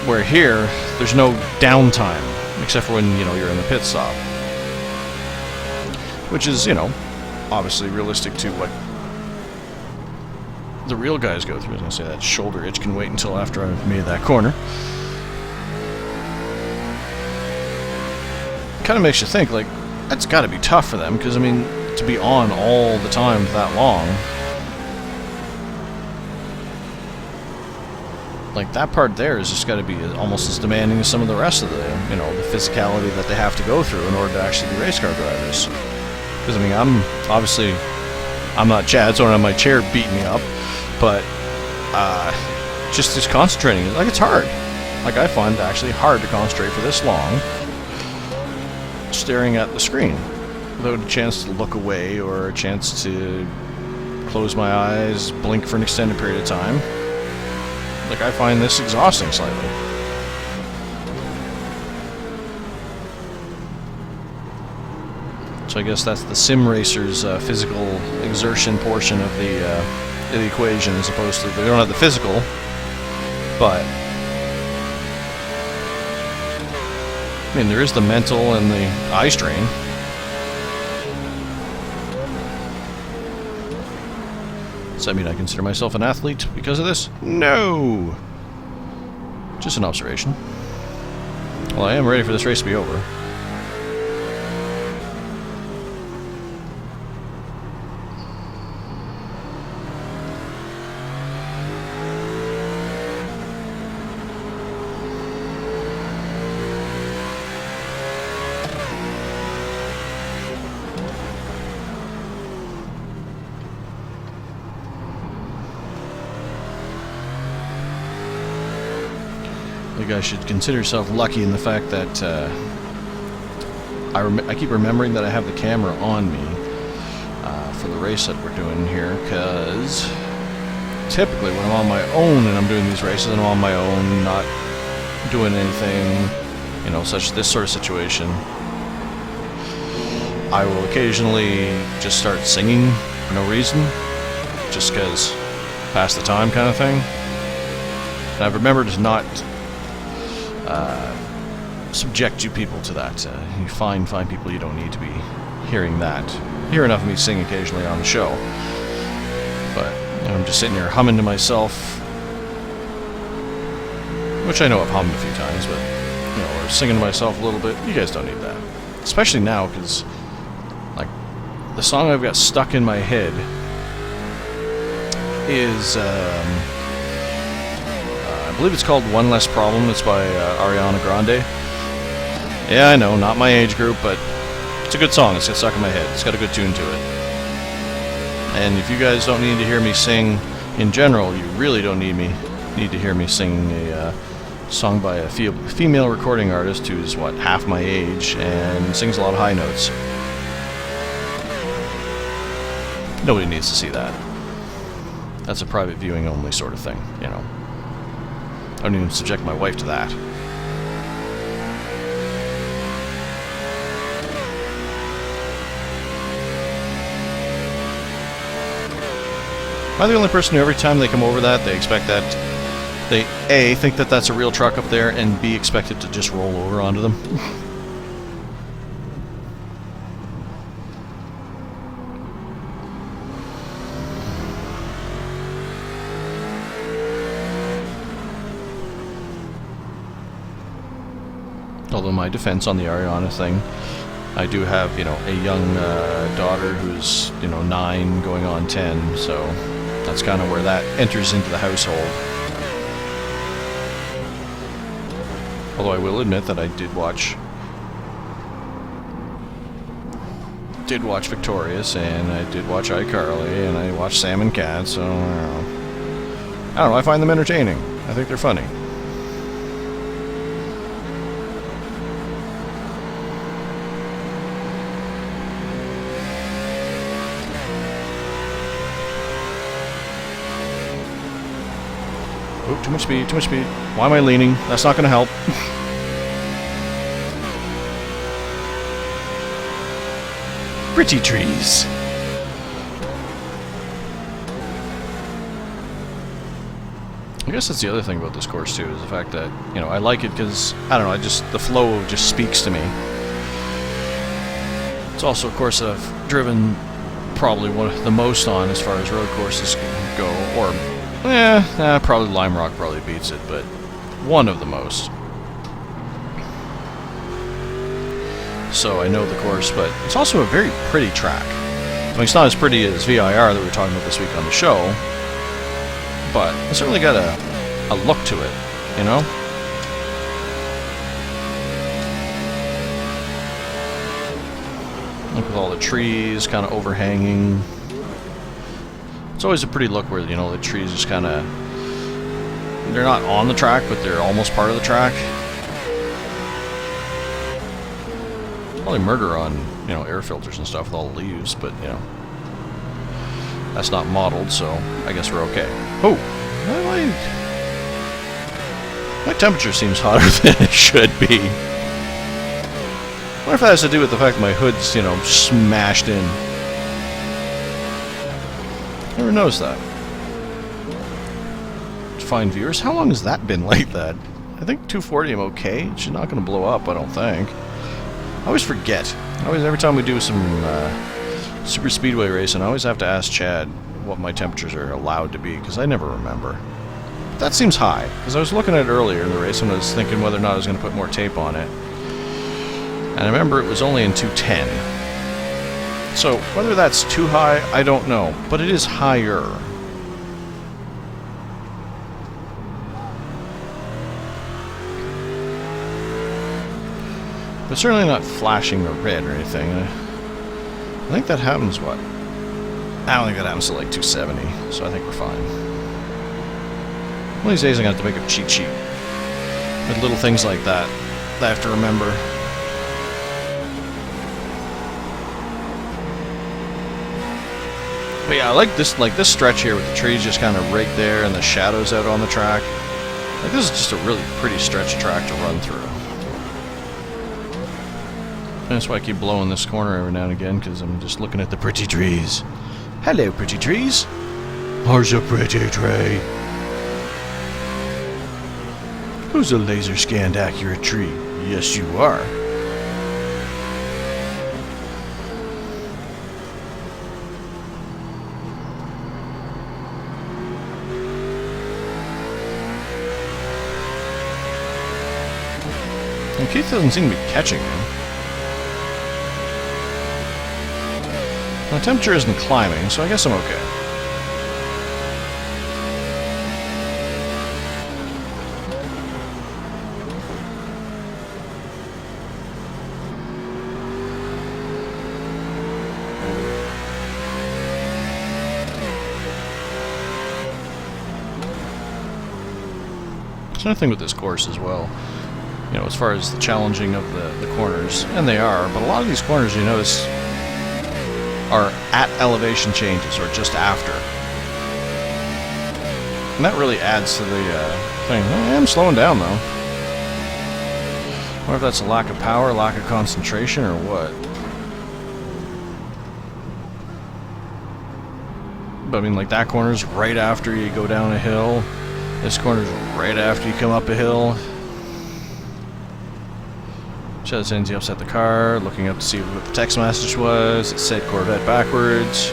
Where here, there's no downtime, except for when, you know, you're in the pit stop. Which is, you know, obviously realistic to what the real guys go through. I was going to say that shoulder itch can wait until after I've made that corner. Kind of makes you think, like, that's got to be tough for them, because, I mean, to be on all the time for that long, like, that part there is just got to be almost as demanding as some of the rest of the, you know, the physicality that they have to go through in order to actually be race car drivers. Because, I mean, I'm not Chad, so I don't have my chair beating me up, but just concentrating, like, it's hard. Like, I find it actually hard to concentrate for this long, staring at the screen, without a chance to look away or a chance to close my eyes, blink for an extended period of time. Like, I find this exhausting slightly. So I guess that's the sim racer's physical exertion portion of the equation, as opposed to, they don't have the physical, but I mean, there is the mental and the eye strain. Does that mean I consider myself an athlete because of this? No! Just an observation. Well, I am ready for this race to be over. You guys should consider yourself lucky in the fact that I keep remembering that I have the camera on me for the race that we're doing here, because typically when I'm on my own and I'm doing these races and I'm on my own, not doing anything, you know, this sort of situation, I will occasionally just start singing for no reason, just because pass the time kind of thing. And I've remembered to not subject you people to that. You find people you don't need to be hearing that. Hear enough of me sing occasionally on the show, but you know, I'm just sitting here humming to myself, which I know I've hummed a few times, but you know, or singing to myself a little bit. You guys don't need that, especially now, because like the song I've got stuck in my head is I believe it's called One Less Problem. It's by Ariana Grande. Yeah, I know, not my age group, but it's a good song. It's got stuck in my head. It's got a good tune to it. And if you guys don't need to hear me sing in general, you really don't need to hear me sing a song by a female recording artist who's, what, half my age and sings a lot of high notes. Nobody needs to see that. That's a private viewing only sort of thing, you know. I don't even subject my wife to that. Am I the only person who every time they come over that, they expect that, they A, think that that's a real truck up there, and B, expect it to just roll over onto them? Although my defense on the Ariana thing, I do have, you know, a young daughter who's, you know, 9 going on 10, so that's kind of where that enters into the household. Although I will admit that I did watch Victorious, and I did watch iCarly, and I watched Sam and Cat, so I don't know, I find them entertaining. I think they're funny. Oh, too much speed, too much speed. Why am I leaning? That's not going to help. Pretty trees. I guess that's the other thing about this course too, is the fact that, you know, I like it because, I don't know, the flow just speaks to me. It's also a course that I've driven probably the most on as far as road courses go, or probably Lime Rock probably beats it, but one of the most. So I know the course, but it's also a very pretty track. I mean, it's not as pretty as VIR that we were talking about this week on the show, but it's certainly got a look to it, you know? Look, with all the trees kind of overhanging. It's always a pretty look where, you know, the trees just kind of, they're not on the track, but they're almost part of the track. Probably murder on, you know, air filters and stuff with all the leaves, but, you know, that's not modeled, so I guess we're okay. Oh, my temperature seems hotter than it should be. I wonder if that has to do with the fact that my hood's, you know, smashed in. Never noticed that. Fine viewers, how long has that been like that? I think 240 I'm okay. It's not going to blow up, I don't think. I always forget. Every time we do some super speedway racing, I always have to ask Chad what my temperatures are allowed to be, because I never remember. But that seems high, because I was looking at it earlier in the race and I was thinking whether or not I was going to put more tape on it. And I remember it was only in 210. So, whether that's too high, I don't know, but it is higher. But certainly not flashing or red or anything. I think that happens, what? I don't think that happens to like 270, so I think we're fine. One of these days I'm going to have to make a cheat sheet with little things like that I have to remember. But yeah, I like this stretch here with the trees just kind of right there and the shadows out on the track. Like, this is just a really pretty stretch of track to run through. And that's why I keep blowing this corner every now and again, because I'm just looking at the pretty trees. Hello, pretty trees. Here's a pretty tree. Who's a laser scanned accurate tree? Yes, you are. And Keith doesn't seem to be catching him. The temperature isn't climbing, so I guess I'm okay. There's another thing with this course as well. You know, as far as the challenging of the corners, and they are, but a lot of these corners, you notice, are at elevation changes or just after. And that really adds to the thing. I am slowing down, though. I wonder if that's a lack of power, lack of concentration, or what. But I mean, like, that corner's right after you go down a hill. This corner's right after you come up a hill. Shut sends you upset the car, looking up to see what the text message was. It said Corvette backwards.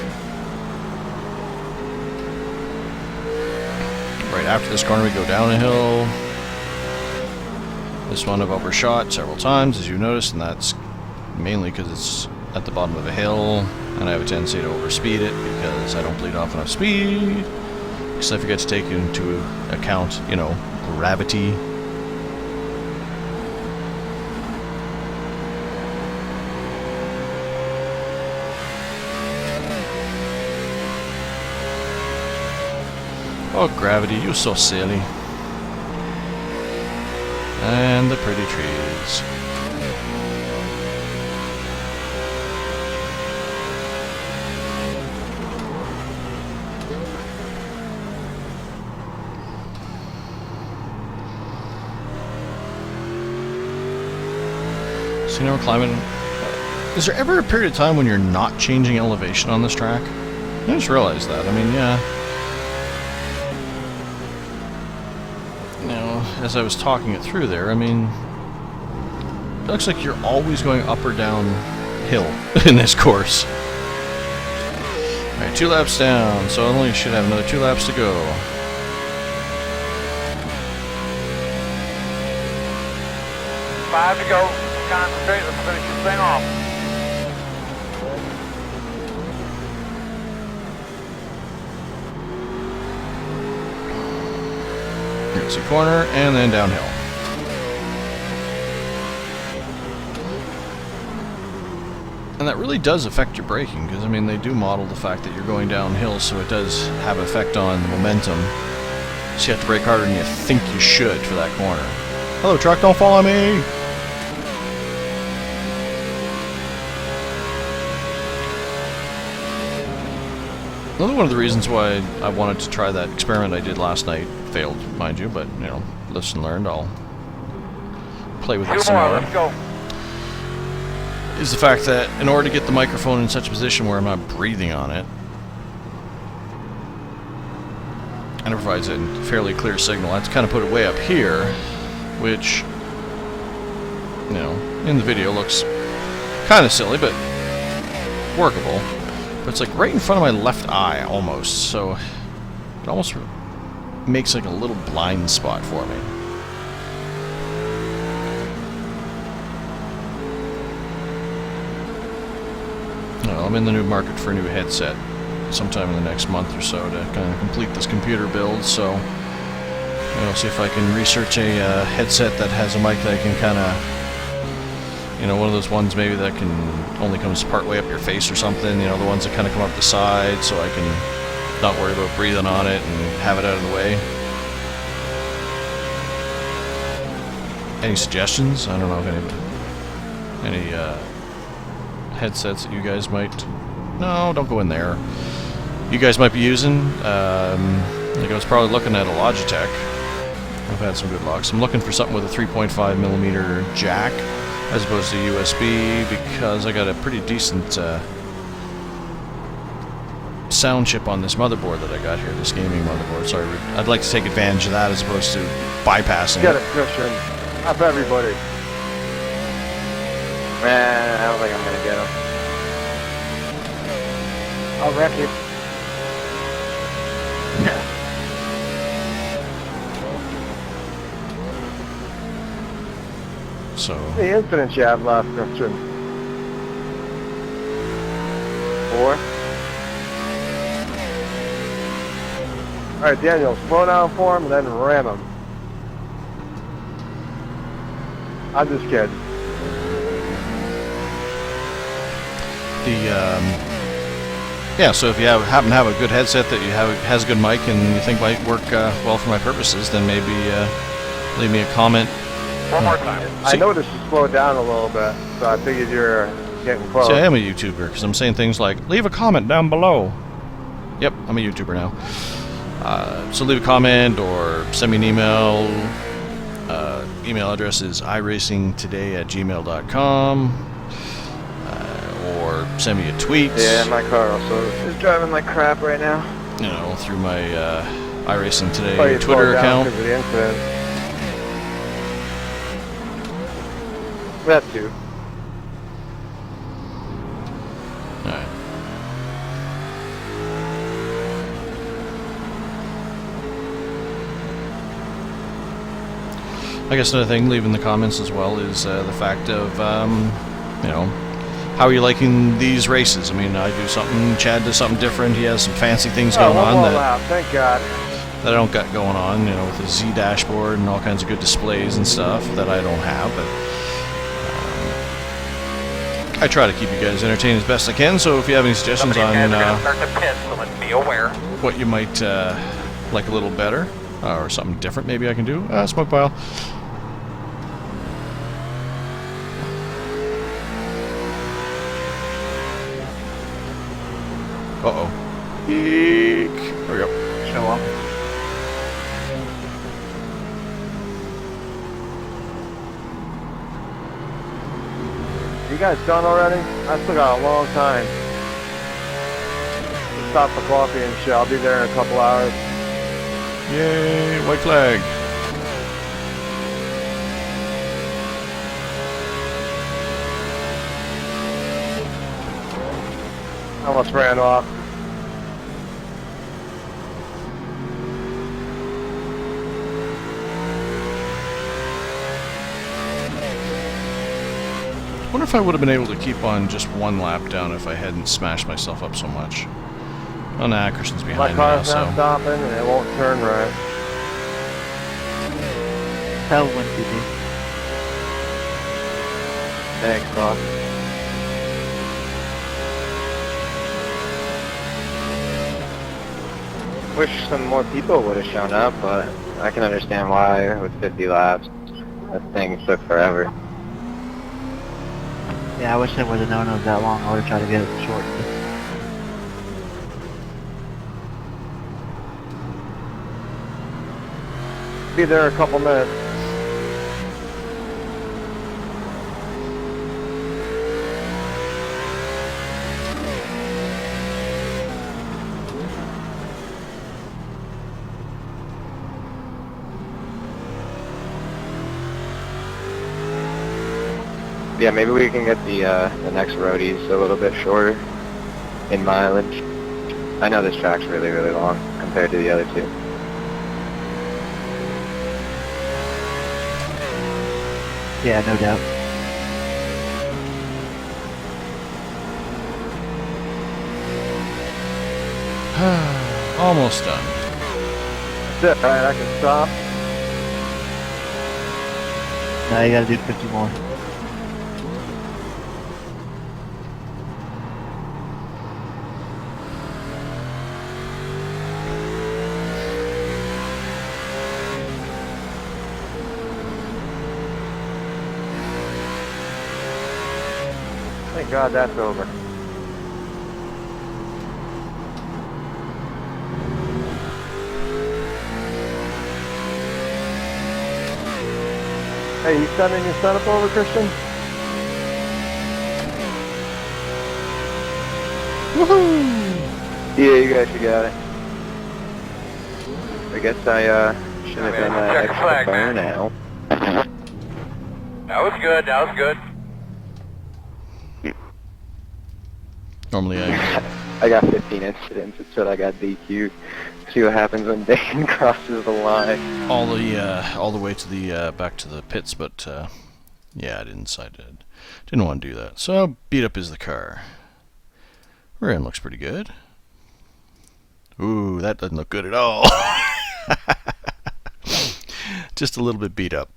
Right after this corner we go down a hill. This one I've overshot several times, as you noticed, and that's mainly because it's at the bottom of a hill, and I have a tendency to overspeed it because I don't bleed off enough speed. Because I forget to take into account, you know, gravity. Oh, gravity, you're so silly. And the pretty trees. So, you know, we're climbing. Is there ever a period of time when you're not changing elevation on this track? I just realized that. I mean, yeah. As I was talking it through there, I mean, it looks like you're always going up or down hill in this course. Alright, 2 laps down, so I only should have another 2 laps to go. Five to go. Concentrate. Let's finish this thing off. Here's a corner, and then downhill. And that really does affect your braking, because, I mean, they do model the fact that you're going downhill, so it does have an effect on the momentum. So you have to brake harder than you think you should for that corner. Hello, truck, don't follow me! Another one of the reasons why I wanted to try that experiment I did last night, failed, mind you, but, you know, lesson learned, I'll play with it some more. Let's go. Is the fact that in order to get the microphone in such a position where I'm not breathing on it, and it provides a fairly clear signal, I have to kind of put it way up here, which, you know, in the video looks kind of silly, but workable. But it's like right in front of my left eye, almost, so it almost makes like a little blind spot for me. Well, I'm in the new market for a new headset sometime in the next month or so to kind of complete this computer build, so I'll see if I can research a headset that has a mic that I can kind of, you know, one of those ones maybe that can only comes part way up your face or something, you know, the ones that kind of come up the side, so I can not worry about breathing on it and have it out of the way. Any suggestions? I don't know if any headsets that you guys might... No, don't go in there. you guys might be using. Like I was probably looking at a Logitech. I've had some good luck. So I'm looking for something with a 3.5mm jack as opposed to USB because I got a pretty decent sound chip on this motherboard that I got here, this gaming motherboard. So I'd like to take advantage of that as opposed to bypassing Get it. it, Christian. Up everybody. Man, I don't think I'm gonna get him. I'll wreck it. So How many incidents you have left, Christian? 4? Alright, Daniel, slow down for him and then ram him. I'm just kidding. yeah, so if you happen to have a good headset that has a good mic and you think might work well for my purposes, then maybe leave me a comment. One more time. I noticed you slowed down a little bit, so I figured you're getting close. See, I am a YouTuber because I'm saying things like, leave a comment down below. Yep, I'm a YouTuber now. So leave a comment or send me an email. Email address is iracingtoday@gmail.com. Or send me a tweet. Yeah, my car also is driving like crap right now. You know, through my iRacing Today Oh, you Twitter slowed down account. because of the incident. That too. Alright. I guess another thing, leave in the comments as well, is the fact of, you know, how are you liking these races? I mean, I do something, Chad does something different, he has some fancy things going one on more that, lap, thank God. that I don't got going on, you know, with the Z dashboard and all kinds of good displays and stuff that I don't have, but I try to keep you guys entertained as best I can, so if you have any suggestions Somebody on guys are going to start to pit, so let's be aware. what you might like a little better, or something different maybe I can do, smoke pile. Uh-oh. Eek. There we go. Show up. You guys done already? I still got a long time. Stop for coffee and shit. I'll be there in a couple hours. Yay, white flag. I almost ran off. I wonder if I would have been able to keep on just one lap down if I hadn't smashed myself up so much. Oh, nah, Christian's My behind me now, car's not so... stopping and it won't turn right. Tell when to do. Thanks, boss. Wish some more people would have shown up, but I can understand why with 50 laps. That thing took forever. Yeah, I wish I would have known it was that long. I would have tried to get it short. Be there in a couple minutes. Yeah, maybe we can get the next roadies a little bit shorter in mileage. I know this track's really, really long compared to the other two. Yeah, no doubt. Almost done. That's it, right? I can stop. Now you gotta do 50 more. Thank God that's over. Hey, you sending your setup over, Christian? Yeah, you guys, you got it. I guess I shouldn't have done that Check the extra flag, burn man. out. That was good, that was good. Normally I I got 15 incidents until I got DQ'd. See what happens when Dan crosses the line. all the way to the back to the pits, but yeah, I didn't didn't want to do that. So how beat up is the car? Rear end looks pretty good. Ooh, that doesn't look good at all. Just a little bit beat up.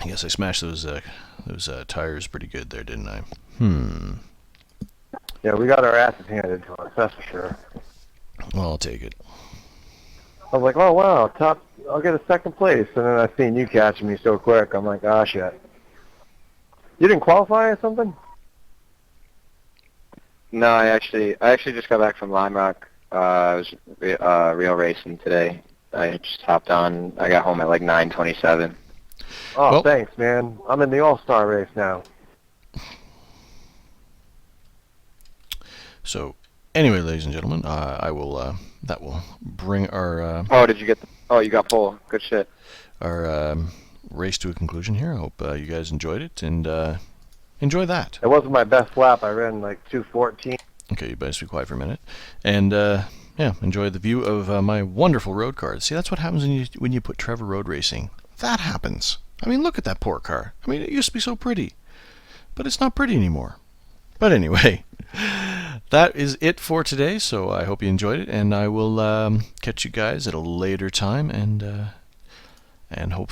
I guess I smashed those tires pretty good there, didn't I? Yeah, we got our asses handed to us, that's for sure. Well, I'll take it. I was like, oh wow, I'll get a second place, and then I seen you catching me so quick. I'm like, ah, shit. You didn't qualify or something? No, I actually just got back from Lime Rock. I was real racing today. I just hopped on. I got home at like 9:27. Oh, Well- thanks, man. I'm in the All-Star race now. So, anyway, ladies and gentlemen, I will that will bring our Oh, did you get? You got pole. Good shit. our race to a conclusion here. I hope you guys enjoyed it and enjoy that. It wasn't my best lap. I ran like 2:14. Okay, you better be quiet for a minute, and yeah, enjoy the view of my wonderful road car. See, that's what happens when you put Trevor Road Racing. That happens. I mean, look at that poor car. I mean, it used to be so pretty, but it's not pretty anymore. But anyway, that is it for today. So I hope you enjoyed it, and I will catch you guys at a later time, and hope.